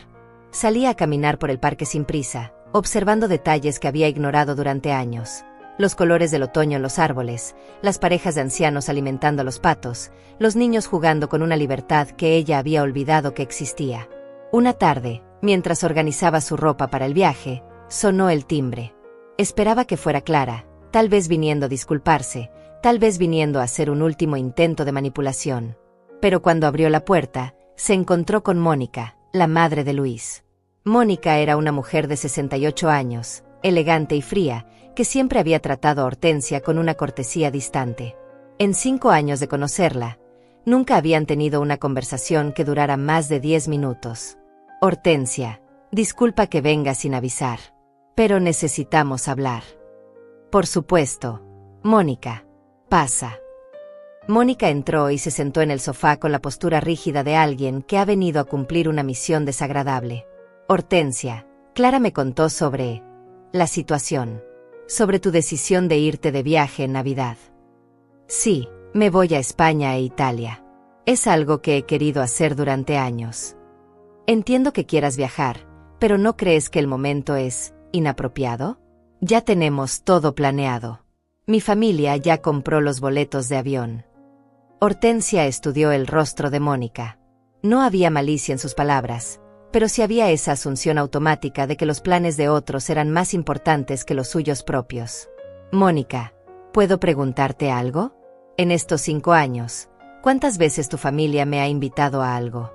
Salía a caminar por el parque sin prisa, observando detalles que había ignorado durante años. Los colores del otoño en los árboles, las parejas de ancianos alimentando a los patos, los niños jugando con una libertad que ella había olvidado que existía. Una tarde, mientras organizaba su ropa para el viaje, sonó el timbre. Esperaba que fuera Clara, tal vez viniendo a disculparse, tal vez viniendo a hacer un último intento de manipulación. Pero cuando abrió la puerta, se encontró con Mónica, la madre de Luis. Mónica era una mujer de 68 años, elegante y fría, que siempre había tratado a Hortensia con una cortesía distante. En 5 años de conocerla, nunca habían tenido una conversación que durara más de 10 minutos. Hortensia, disculpa que venga sin avisar, pero necesitamos hablar. Por supuesto. Mónica, pasa. Mónica entró y se sentó en el sofá con la postura rígida de alguien que ha venido a cumplir una misión desagradable. Hortensia, Clara me contó sobre la situación. Sobre tu decisión de irte de viaje en Navidad. Sí, me voy a España e Italia. Es algo que he querido hacer durante años. Entiendo que quieras viajar, pero ¿no crees que el momento es inapropiado? Ya tenemos todo planeado. Mi familia ya compró los boletos de avión. Hortensia estudió el rostro de Mónica. No había malicia en sus palabras, pero sí había esa asunción automática de que los planes de otros eran más importantes que los suyos propios. Mónica, ¿puedo preguntarte algo? En estos 5 años, ¿cuántas veces tu familia me ha invitado a algo?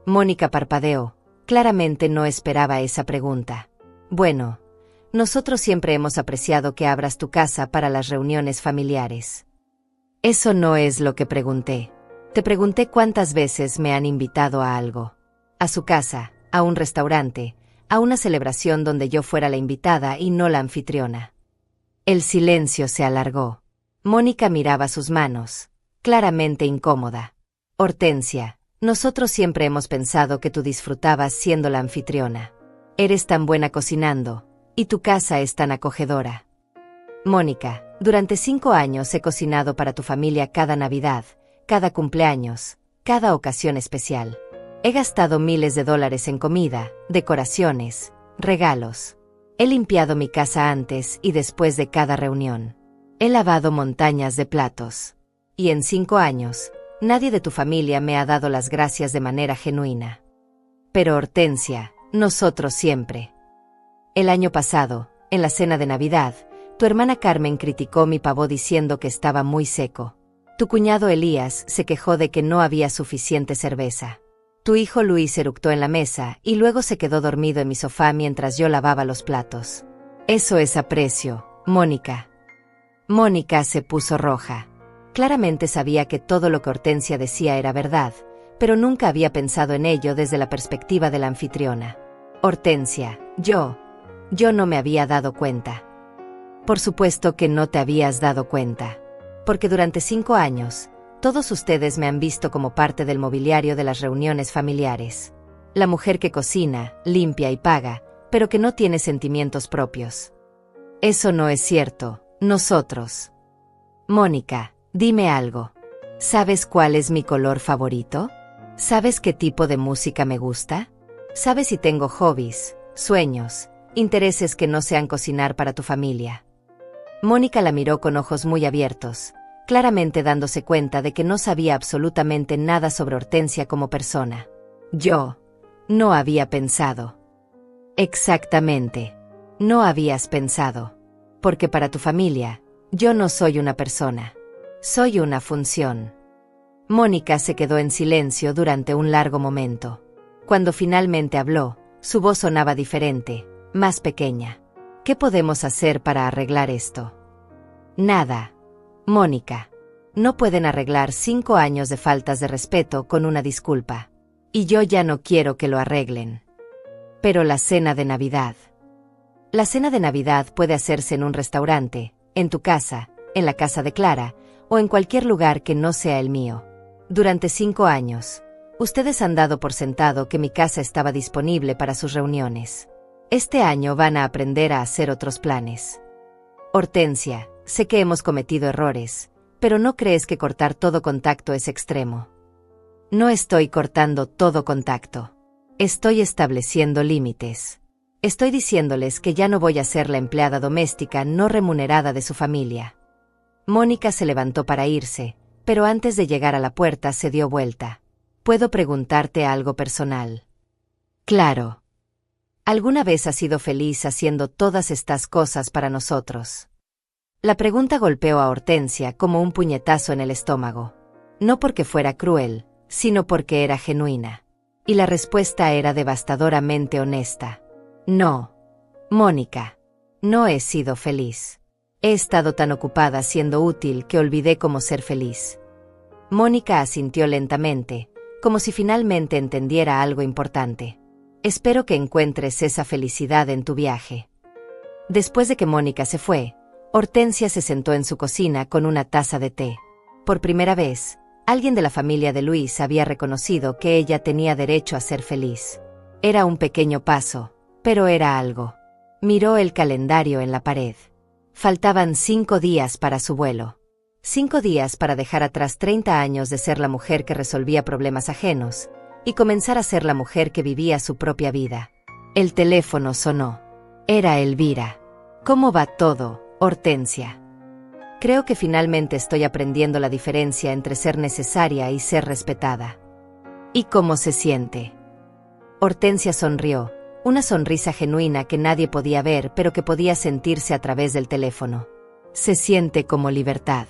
Mónica parpadeó. Claramente no esperaba esa pregunta. Bueno, nosotros siempre hemos apreciado que abras tu casa para las reuniones familiares. Eso no es lo que pregunté. Te pregunté cuántas veces me han invitado a algo. A su casa, a un restaurante, a una celebración donde yo fuera la invitada y no la anfitriona. El silencio se alargó. Mónica miraba sus manos, claramente incómoda. Hortensia, nosotros siempre hemos pensado que tú disfrutabas siendo la anfitriona. Eres tan buena cocinando, y tu casa es tan acogedora. Mónica, durante 5 años he cocinado para tu familia cada Navidad, cada cumpleaños, cada ocasión especial. He gastado miles de dólares en comida, decoraciones, regalos. He limpiado mi casa antes y después de cada reunión. He lavado montañas de platos. Y en 5 años, nadie de tu familia me ha dado las gracias de manera genuina. Pero Hortensia, nosotros siempre. El año pasado, en la cena de Navidad, tu hermana Carmen criticó mi pavo diciendo que estaba muy seco. Tu cuñado Elías se quejó de que no había suficiente cerveza. Tu hijo Luis eructó en la mesa y luego se quedó dormido en mi sofá mientras yo lavaba los platos. Eso es aprecio, Mónica. Mónica se puso roja. Claramente sabía que todo lo que Hortensia decía era verdad, pero nunca había pensado en ello desde la perspectiva de la anfitriona. Hortensia, yo no me había dado cuenta. Por supuesto que no te habías dado cuenta. Porque durante 5 años, todos ustedes me han visto como parte del mobiliario de las reuniones familiares. La mujer que cocina, limpia y paga, pero que no tiene sentimientos propios. Eso no es cierto, nosotros. Mónica, dime algo. ¿Sabes cuál es mi color favorito? ¿Sabes qué tipo de música me gusta? ¿Sabes si tengo hobbies, sueños, intereses que no sean cocinar para tu familia? Mónica la miró con ojos muy abiertos, claramente dándose cuenta de que no sabía absolutamente nada sobre Hortensia como persona. Yo no había pensado. Exactamente. No habías pensado. Porque para tu familia, yo no soy una persona. Soy una función. Mónica se quedó en silencio durante un largo momento. Cuando finalmente habló, su voz sonaba diferente, más pequeña. ¿Qué podemos hacer para arreglar esto? Nada. Mónica. No pueden arreglar 5 años de faltas de respeto con una disculpa. Y yo ya no quiero que lo arreglen. Pero la cena de Navidad. La cena de Navidad puede hacerse en un restaurante, en tu casa, en la casa de Clara, o en cualquier lugar que no sea el mío. Durante 5 años, ustedes han dado por sentado que mi casa estaba disponible para sus reuniones. Este año van a aprender a hacer otros planes. Hortensia, sé que hemos cometido errores, pero ¿no crees que cortar todo contacto es extremo? No estoy cortando todo contacto. Estoy estableciendo límites. Estoy diciéndoles que ya no voy a ser la empleada doméstica no remunerada de su familia. Mónica se levantó para irse, pero antes de llegar a la puerta se dio vuelta. ¿Puedo preguntarte algo personal? Claro. ¿Alguna vez has sido feliz haciendo todas estas cosas para nosotros? La pregunta golpeó a Hortensia como un puñetazo en el estómago. No porque fuera cruel, sino porque era genuina. Y la respuesta era devastadoramente honesta. No. Mónica. No he sido feliz. He estado tan ocupada siendo útil que olvidé cómo ser feliz. Mónica asintió lentamente, como si finalmente entendiera algo importante. Espero que encuentres esa felicidad en tu viaje. Después de que Mónica se fue, Hortensia se sentó en su cocina con una taza de té. Por primera vez, alguien de la familia de Luis había reconocido que ella tenía derecho a ser feliz. Era un pequeño paso, pero era algo. Miró el calendario en la pared. Faltaban 5 días para su vuelo. 5 días para dejar atrás 30 años de ser la mujer que resolvía problemas ajenos, y comenzar a ser la mujer que vivía su propia vida. El teléfono sonó. Era Elvira. ¿Cómo va todo, Hortensia? Creo que finalmente estoy aprendiendo la diferencia entre ser necesaria y ser respetada. ¿Y cómo se siente? Hortensia sonrió, una sonrisa genuina que nadie podía ver pero que podía sentirse a través del teléfono. Se siente como libertad.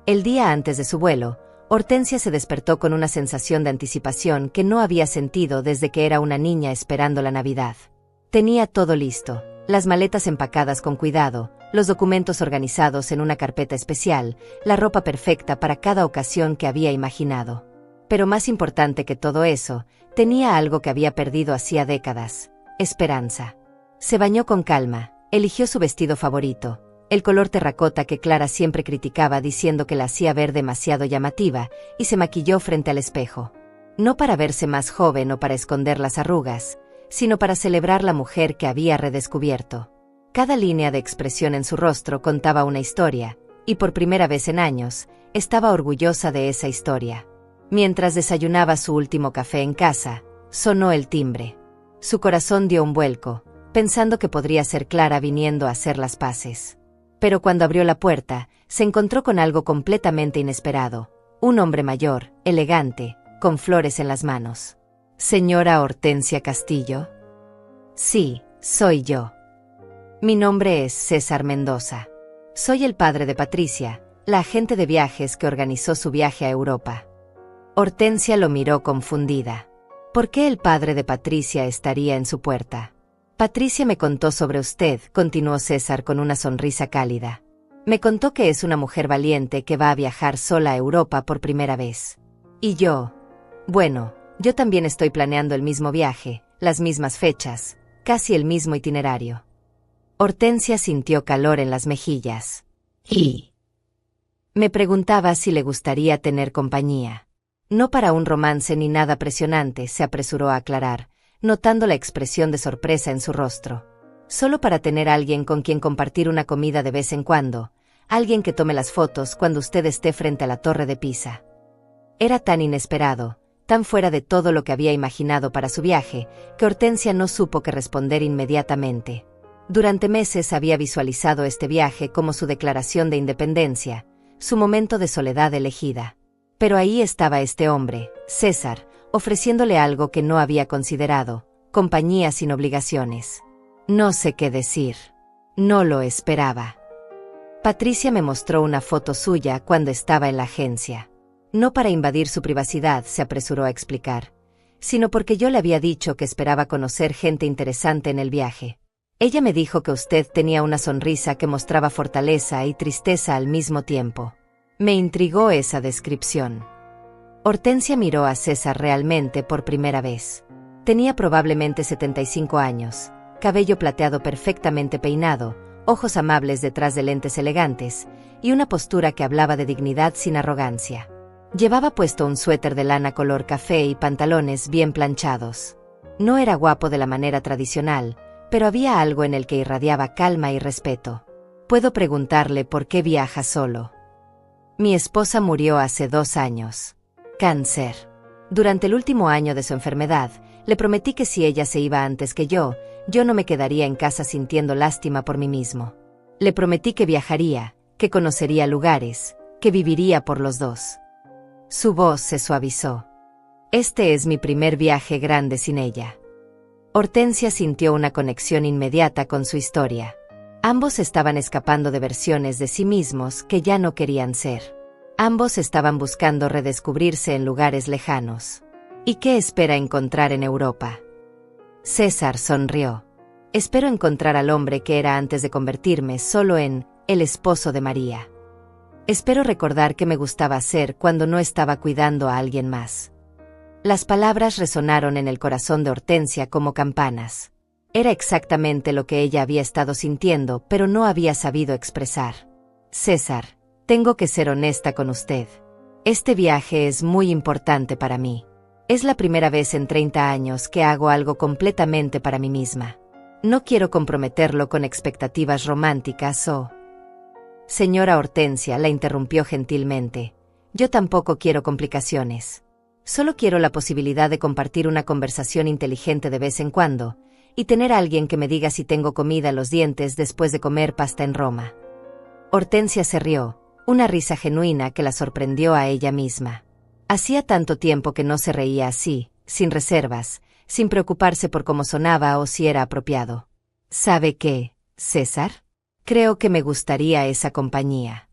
El día antes de su vuelo, Hortensia se despertó con una sensación de anticipación que no había sentido desde que era una niña esperando la Navidad. Tenía todo listo, las maletas empacadas con cuidado, los documentos organizados en una carpeta especial, la ropa perfecta para cada ocasión que había imaginado. Pero más importante que todo eso, tenía algo que había perdido hacía décadas: esperanza. Se bañó con calma, eligió su vestido favorito, el color terracota que Clara siempre criticaba diciendo que la hacía ver demasiado llamativa, y se maquilló frente al espejo. No para verse más joven o para esconder las arrugas, sino para celebrar la mujer que había redescubierto. Cada línea de expresión en su rostro contaba una historia, y por primera vez en años, estaba orgullosa de esa historia. Mientras desayunaba su último café en casa, sonó el timbre. Su corazón dio un vuelco, pensando que podría ser Clara viniendo a hacer las paces. Pero cuando abrió la puerta, se encontró con algo completamente inesperado: un hombre mayor, elegante, con flores en las manos. ¿Señora Hortensia Castillo? Sí, soy yo. Mi nombre es César Mendoza. Soy el padre de Patricia, la agente de viajes que organizó su viaje a Europa. Hortensia lo miró confundida. ¿Por qué el padre de Patricia estaría en su puerta? Patricia me contó sobre usted, continuó César con una sonrisa cálida. Me contó que es una mujer valiente que va a viajar sola a Europa por primera vez. Y yo Bueno, yo también estoy planeando el mismo viaje, las mismas fechas, casi el mismo itinerario. Hortensia sintió calor en las mejillas. Y me preguntaba si le gustaría tener compañía. No para un romance ni nada presionante, se apresuró a aclarar, notando la expresión de sorpresa en su rostro. Solo para tener a alguien con quien compartir una comida de vez en cuando, alguien que tome las fotos cuando usted esté frente a la Torre de Pisa. Era tan inesperado, tan fuera de todo lo que había imaginado para su viaje, que Hortensia no supo qué responder inmediatamente. Durante meses había visualizado este viaje como su declaración de independencia, su momento de soledad elegida. Pero ahí estaba este hombre, César, ofreciéndole algo que no había considerado, compañía sin obligaciones. No sé qué decir. No lo esperaba. Patricia me mostró una foto suya cuando estaba en la agencia. No para invadir su privacidad, se apresuró a explicar, sino porque yo le había dicho que esperaba conocer gente interesante en el viaje. Ella me dijo que usted tenía una sonrisa que mostraba fortaleza y tristeza al mismo tiempo. Me intrigó esa descripción. Hortensia miró a César realmente por primera vez. Tenía probablemente 75 años, cabello plateado perfectamente peinado, ojos amables detrás de lentes elegantes, y una postura que hablaba de dignidad sin arrogancia. Llevaba puesto un suéter de lana color café y pantalones bien planchados. No era guapo de la manera tradicional, pero había algo en el que irradiaba calma y respeto. Puedo preguntarle por qué viaja solo. Mi esposa murió hace 2 años. Cáncer. Durante el último año de su enfermedad, le prometí que si ella se iba antes que yo no me quedaría en casa sintiendo lástima por mí mismo. Le prometí que viajaría, que conocería lugares, que viviría por los dos. Su voz se suavizó. Este es mi primer viaje grande sin ella. Hortensia sintió una conexión inmediata con su historia. Ambos estaban escapando de versiones de sí mismos que ya no querían ser. Ambos estaban buscando redescubrirse en lugares lejanos. ¿Y qué espera encontrar en Europa? César sonrió. Espero encontrar al hombre que era antes de convertirme solo en el esposo de María. Espero recordar qué me gustaba hacer cuando no estaba cuidando a alguien más. Las palabras resonaron en el corazón de Hortensia como campanas. Era exactamente lo que ella había estado sintiendo, pero no había sabido expresar. César, tengo que ser honesta con usted. Este viaje es muy importante para mí. Es la primera vez en 30 años que hago algo completamente para mí misma. No quiero comprometerlo con expectativas románticas o... Señora Hortensia, la interrumpió gentilmente. Yo tampoco quiero complicaciones. Solo quiero la posibilidad de compartir una conversación inteligente de vez en cuando, y tener a alguien que me diga si tengo comida en los dientes después de comer pasta en Roma. Hortensia se rió, una risa genuina que la sorprendió a ella misma. Hacía tanto tiempo que no se reía así, sin reservas, sin preocuparse por cómo sonaba o si era apropiado. ¿Sabe qué, César? Creo que me gustaría esa compañía.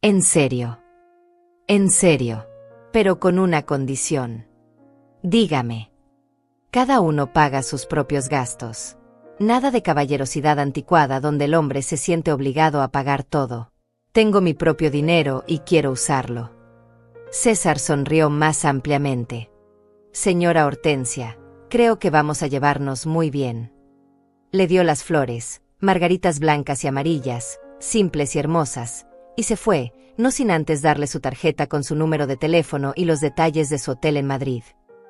En serio. En serio. Pero con una condición. Dígame. Cada uno paga sus propios gastos. Nada de caballerosidad anticuada donde el hombre se siente obligado a pagar todo. Tengo mi propio dinero y quiero usarlo. César sonrió más ampliamente. Señora Hortensia, creo que vamos a llevarnos muy bien. Le dio las flores, margaritas blancas y amarillas, simples y hermosas, y se fue, no sin antes darle su tarjeta con su número de teléfono y los detalles de su hotel en Madrid.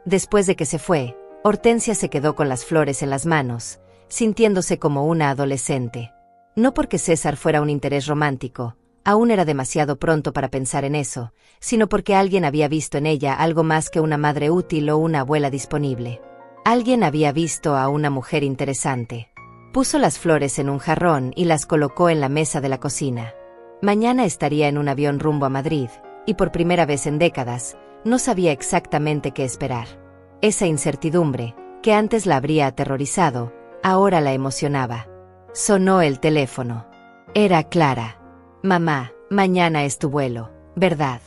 Después de que se fue, Hortensia se quedó con las flores en las manos, sintiéndose como una adolescente. No porque César fuera un interés romántico, aún era demasiado pronto para pensar en eso, sino porque alguien había visto en ella algo más que una madre útil o una abuela disponible. Alguien había visto a una mujer interesante. Puso las flores en un jarrón y las colocó en la mesa de la cocina. Mañana estaría en un avión rumbo a Madrid, y por primera vez en décadas, no sabía exactamente qué esperar. Esa incertidumbre, que antes la habría aterrorizado, ahora la emocionaba. Sonó el teléfono. Era Clara. Mamá, mañana es tu vuelo, ¿verdad?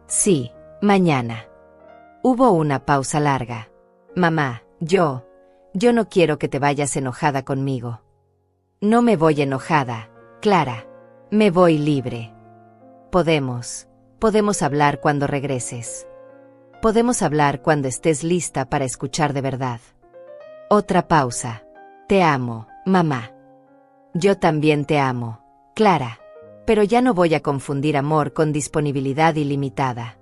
Sí, mañana. Hubo una pausa larga. Mamá, yo no quiero que te vayas enojada conmigo. No me voy enojada, Clara. Me voy libre. Podemos hablar cuando regreses. Podemos hablar cuando estés lista para escuchar de verdad. Otra pausa. Te amo, mamá. Yo también te amo, Clara. Pero ya no voy a confundir amor con disponibilidad ilimitada.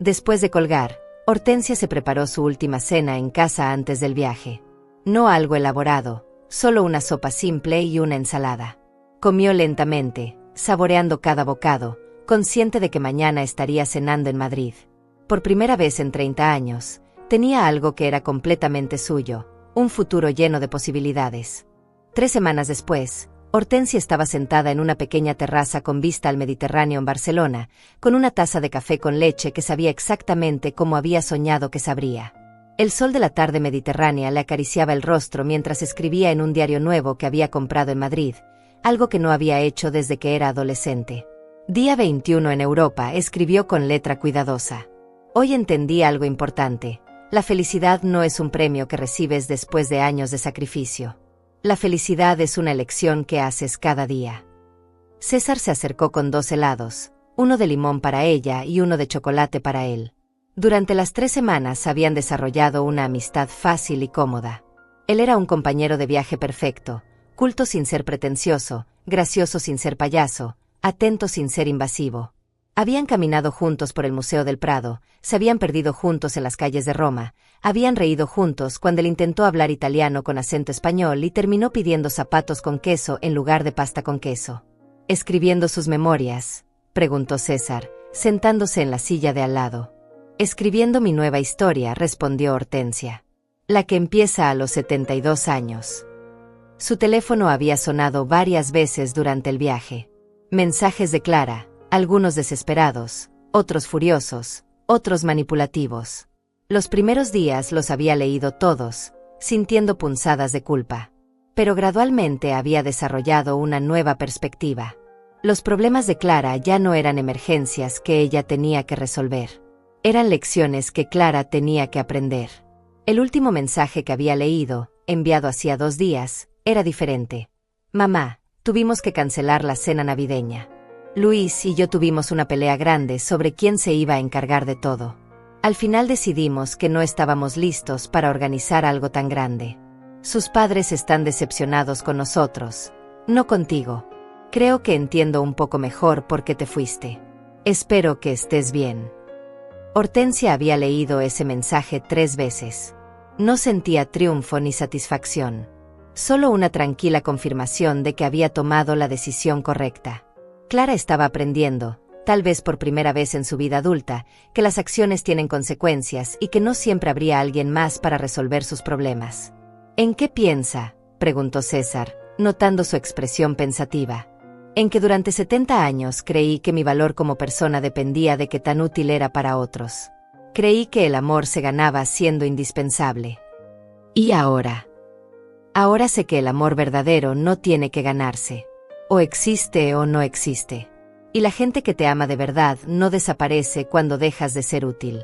Después de colgar, Hortensia se preparó su última cena en casa antes del viaje. No algo elaborado, solo una sopa simple y una ensalada. Comió lentamente, saboreando cada bocado, consciente de que mañana estaría cenando en Madrid. Por primera vez en 30 años, tenía algo que era completamente suyo, un futuro lleno de posibilidades. 3 semanas después, Hortensia estaba sentada en una pequeña terraza con vista al Mediterráneo en Barcelona, con una taza de café con leche que sabía exactamente como había soñado que sabría. El sol de la tarde mediterránea le acariciaba el rostro mientras escribía en un diario nuevo que había comprado en Madrid, algo que no había hecho desde que era adolescente. Día 21 en Europa, escribió con letra cuidadosa. Hoy entendí algo importante. La felicidad no es un premio que recibes después de años de sacrificio. La felicidad es una elección que haces cada día. César se acercó con 2 helados, uno de limón para ella y uno de chocolate para él. Durante las 3 semanas habían desarrollado una amistad fácil y cómoda. Él era un compañero de viaje perfecto, culto sin ser pretencioso, gracioso sin ser payaso, atento sin ser invasivo. Habían caminado juntos por el Museo del Prado, se habían perdido juntos en las calles de Roma, habían reído juntos cuando él intentó hablar italiano con acento español y terminó pidiendo zapatos con queso en lugar de pasta con queso. ¿Escribiendo sus memorias?, preguntó César, sentándose en la silla de al lado. Escribiendo mi nueva historia, respondió Hortensia. La que empieza a los 72 años. Su teléfono había sonado varias veces durante el viaje. Mensajes de Clara, algunos desesperados, otros furiosos, otros manipulativos. Los primeros días los había leído todos, sintiendo punzadas de culpa. Pero gradualmente había desarrollado una nueva perspectiva. Los problemas de Clara ya no eran emergencias que ella tenía que resolver. Eran lecciones que Clara tenía que aprender. El último mensaje que había leído, enviado hacía 2 días, era diferente. Mamá, tuvimos que cancelar la cena navideña. Luis y yo tuvimos una pelea grande sobre quién se iba a encargar de todo. Al final decidimos que no estábamos listos para organizar algo tan grande. Sus padres están decepcionados con nosotros, no contigo. Creo que entiendo un poco mejor por qué te fuiste. Espero que estés bien. Hortensia había leído ese mensaje 3 veces. No sentía triunfo ni satisfacción. Solo una tranquila confirmación de que había tomado la decisión correcta. Clara estaba aprendiendo, tal vez por primera vez en su vida adulta, que las acciones tienen consecuencias y que no siempre habría alguien más para resolver sus problemas. ¿En qué piensa?, preguntó César, notando su expresión pensativa. En que durante 70 años creí que mi valor como persona dependía de qué tan útil era para otros. Creí que el amor se ganaba siendo indispensable. ¿Y ahora? Ahora sé que el amor verdadero no tiene que ganarse. O existe o no existe. Y la gente que te ama de verdad no desaparece cuando dejas de ser útil.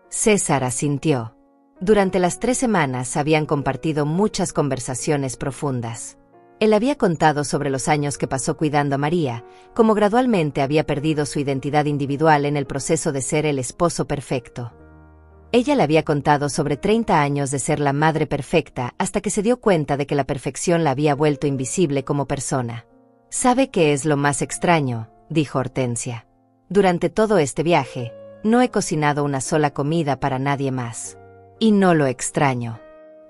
César asintió. Durante las 3 semanas habían compartido muchas conversaciones profundas. Él había contado sobre los años que pasó cuidando a María, cómo gradualmente había perdido su identidad individual en el proceso de ser el esposo perfecto. Ella le había contado sobre 30 años de ser la madre perfecta hasta que se dio cuenta de que la perfección la había vuelto invisible como persona. ¿Sabe qué es lo más extraño?, dijo Hortensia. Durante todo este viaje, no he cocinado una sola comida para nadie más. Y no lo extraño.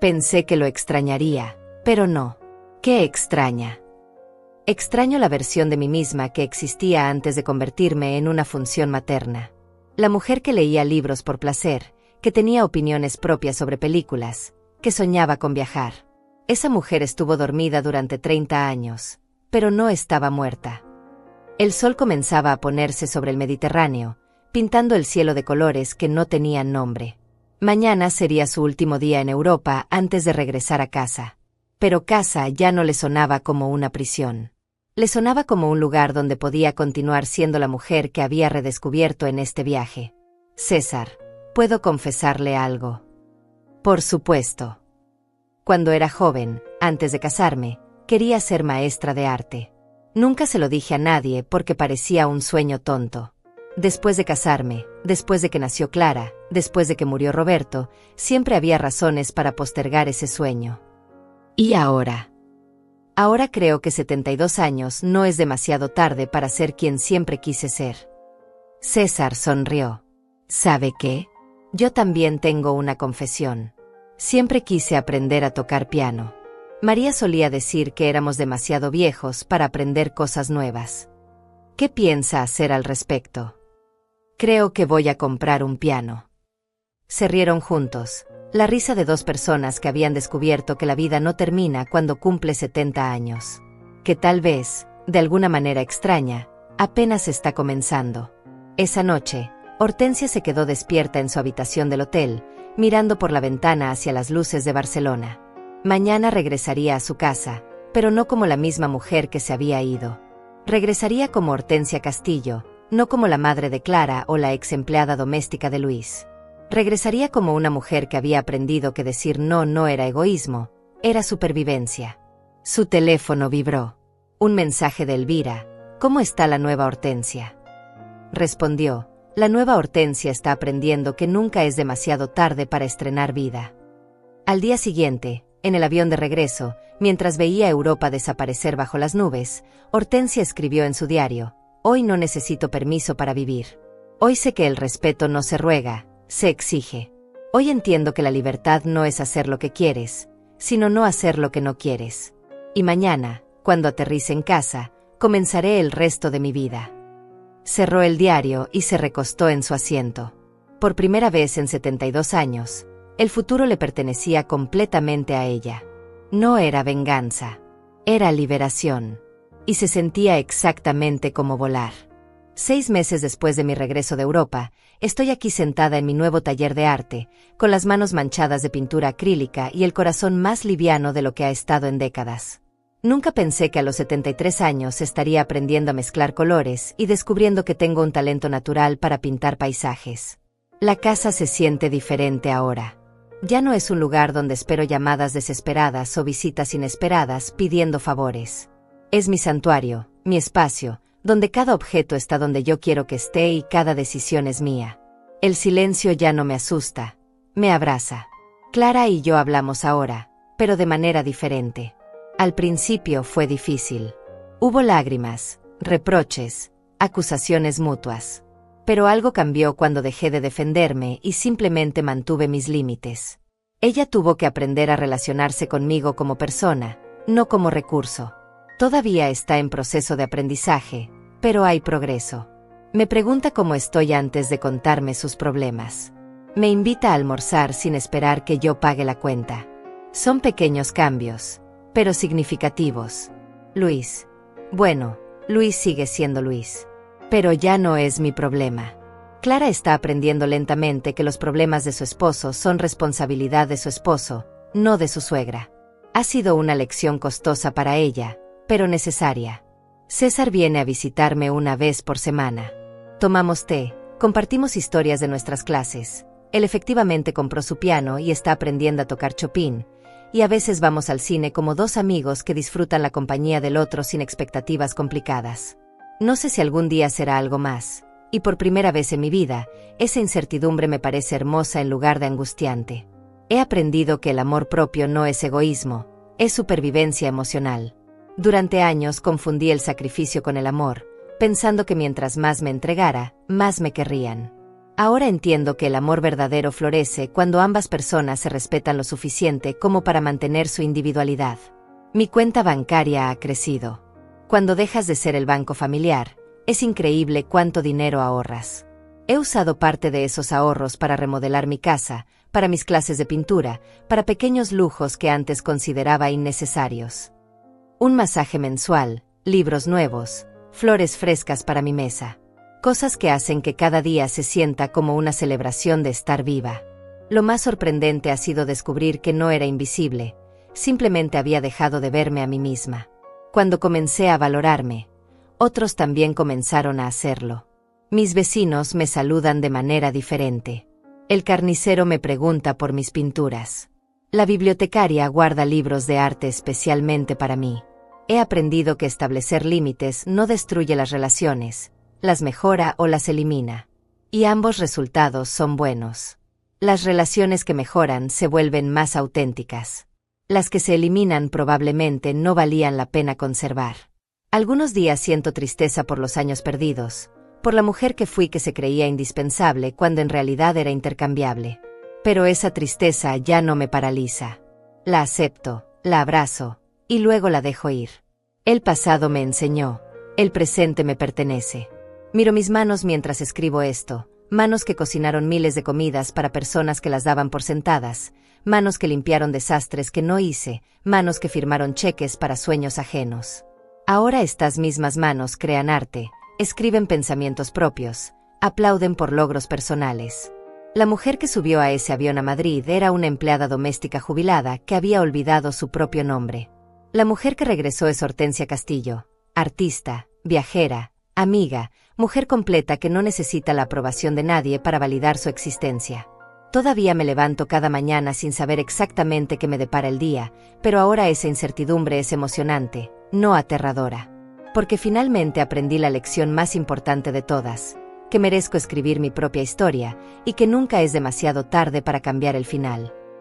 Pensé que lo extrañaría, pero no. ¿Qué extraña? Extraño la versión de mí misma que existía antes de convertirme en una función materna. La mujer que leía libros por placer, que tenía opiniones propias sobre películas, que soñaba con viajar. Esa mujer estuvo dormida durante 30 años, pero no estaba muerta. El sol comenzaba a ponerse sobre el Mediterráneo, pintando el cielo de colores que no tenían nombre. Mañana sería su último día en Europa antes de regresar a casa. Pero casa ya no le sonaba como una prisión. Le sonaba como un lugar donde podía continuar siendo la mujer que había redescubierto en este viaje. César, ¿puedo confesarle algo? Por supuesto. Cuando era joven, antes de casarme, quería ser maestra de arte. Nunca se lo dije a nadie porque parecía un sueño tonto. Después de casarme, después de que nació Clara, después de que murió Roberto, siempre había razones para postergar ese sueño. ¿Y ahora? Ahora creo que 72 años no es demasiado tarde para ser quien siempre quise ser. César sonrió. ¿Sabe qué? Yo también tengo una confesión. Siempre quise aprender a tocar piano. María solía decir que éramos demasiado viejos para aprender cosas nuevas. ¿Qué piensa hacer al respecto? Creo que voy a comprar un piano. Se rieron juntos, la risa de dos personas que habían descubierto que la vida no termina cuando cumple 70 años. Que tal vez, de alguna manera extraña, apenas está comenzando. Esa noche, Hortensia se quedó despierta en su habitación del hotel, mirando por la ventana hacia las luces de Barcelona. Mañana regresaría a su casa, pero no como la misma mujer que se había ido. Regresaría como Hortensia Castillo, no como la madre de Clara o la ex empleada doméstica de Luis. Regresaría como una mujer que había aprendido que decir no era egoísmo, era supervivencia. Su teléfono vibró. Un mensaje de Elvira. ¿Cómo está la nueva Hortensia? Respondió. La nueva Hortensia está aprendiendo que nunca es demasiado tarde para estrenar vida. Al día siguiente, en el avión de regreso, mientras veía Europa desaparecer bajo las nubes, Hortensia escribió en su diario: Hoy no necesito permiso para vivir. Hoy sé que el respeto no se ruega, se exige. Hoy entiendo que la libertad no es hacer lo que quieres, sino no hacer lo que no quieres. Y mañana, cuando aterrice en casa, comenzaré el resto de mi vida. Cerró el diario y se recostó en su asiento. Por primera vez en 72 años, el futuro le pertenecía completamente a ella. No era venganza, era liberación. Y se sentía exactamente como volar. 6 meses después de mi regreso de Europa, estoy aquí sentada en mi nuevo taller de arte, con las manos manchadas de pintura acrílica y el corazón más liviano de lo que ha estado en décadas. Nunca pensé que a los 73 años estaría aprendiendo a mezclar colores y descubriendo que tengo un talento natural para pintar paisajes. La casa se siente diferente ahora. Ya no es un lugar donde espero llamadas desesperadas o visitas inesperadas pidiendo favores. Es mi santuario, mi espacio, donde cada objeto está donde yo quiero que esté y cada decisión es mía. El silencio ya no me asusta, me abraza. Clara y yo hablamos ahora, pero de manera diferente. Al principio fue difícil. Hubo lágrimas, reproches, acusaciones mutuas. Pero algo cambió cuando dejé de defenderme y simplemente mantuve mis límites. Ella tuvo que aprender a relacionarse conmigo como persona, no como recurso. Todavía está en proceso de aprendizaje, pero hay progreso. Me pregunta cómo estoy antes de contarme sus problemas. Me invita a almorzar sin esperar que yo pague la cuenta. Son pequeños cambios, pero significativos. Luis. Bueno, Luis sigue siendo Luis. Pero ya no es mi problema. Clara está aprendiendo lentamente que los problemas de su esposo son responsabilidad de su esposo, no de su suegra. Ha sido una lección costosa para ella, pero necesaria. César viene a visitarme una vez por semana. Tomamos té, compartimos historias de nuestras clases. Él efectivamente compró su piano y está aprendiendo a tocar Chopin, y a veces vamos al cine como dos amigos que disfrutan la compañía del otro sin expectativas complicadas. No sé si algún día será algo más, y por primera vez en mi vida, esa incertidumbre me parece hermosa en lugar de angustiante. He aprendido que el amor propio no es egoísmo, es supervivencia emocional. Durante años confundí el sacrificio con el amor, pensando que mientras más me entregara, más me querrían. Ahora entiendo que el amor verdadero florece cuando ambas personas se respetan lo suficiente como para mantener su individualidad. Mi cuenta bancaria ha crecido. Cuando dejas de ser el banco familiar, es increíble cuánto dinero ahorras. He usado parte de esos ahorros para remodelar mi casa, para mis clases de pintura, para pequeños lujos que antes consideraba innecesarios. Un masaje mensual, libros nuevos, flores frescas para mi mesa. Cosas que hacen que cada día se sienta como una celebración de estar viva. Lo más sorprendente ha sido descubrir que no era invisible, simplemente había dejado de verme a mí misma. Cuando comencé a valorarme, otros también comenzaron a hacerlo. Mis vecinos me saludan de manera diferente. El carnicero me pregunta por mis pinturas. La bibliotecaria guarda libros de arte especialmente para mí. He aprendido que establecer límites no destruye las las mejora o las elimina. Y ambos resultados son buenos. Las relaciones que mejoran se vuelven más auténticas. Las que se eliminan probablemente no valían la pena conservar. Algunos días siento tristeza por los años perdidos, por la mujer que fui que se creía indispensable cuando en realidad era intercambiable. Pero esa tristeza ya no me paraliza. La acepto, la abrazo, y luego la dejo ir. El pasado me enseñó, el presente me pertenece. Miro mis manos mientras escribo esto, manos que cocinaron miles de comidas para personas que las daban por sentadas, manos que limpiaron desastres que no hice, manos que firmaron cheques para sueños ajenos. Ahora estas mismas manos crean arte, escriben pensamientos propios, aplauden por logros personales. La mujer que subió a ese avión a Madrid era una empleada doméstica jubilada que había olvidado su propio nombre. La mujer que regresó es Hortensia Castillo, artista, viajera, amiga, mujer completa que no necesita la aprobación de nadie para validar su existencia. Todavía me levanto cada mañana sin saber exactamente qué me depara el día, pero ahora esa incertidumbre es emocionante, no aterradora. Porque finalmente aprendí la lección más importante de todas, que merezco escribir mi propia historia y que nunca es demasiado tarde para cambiar el final.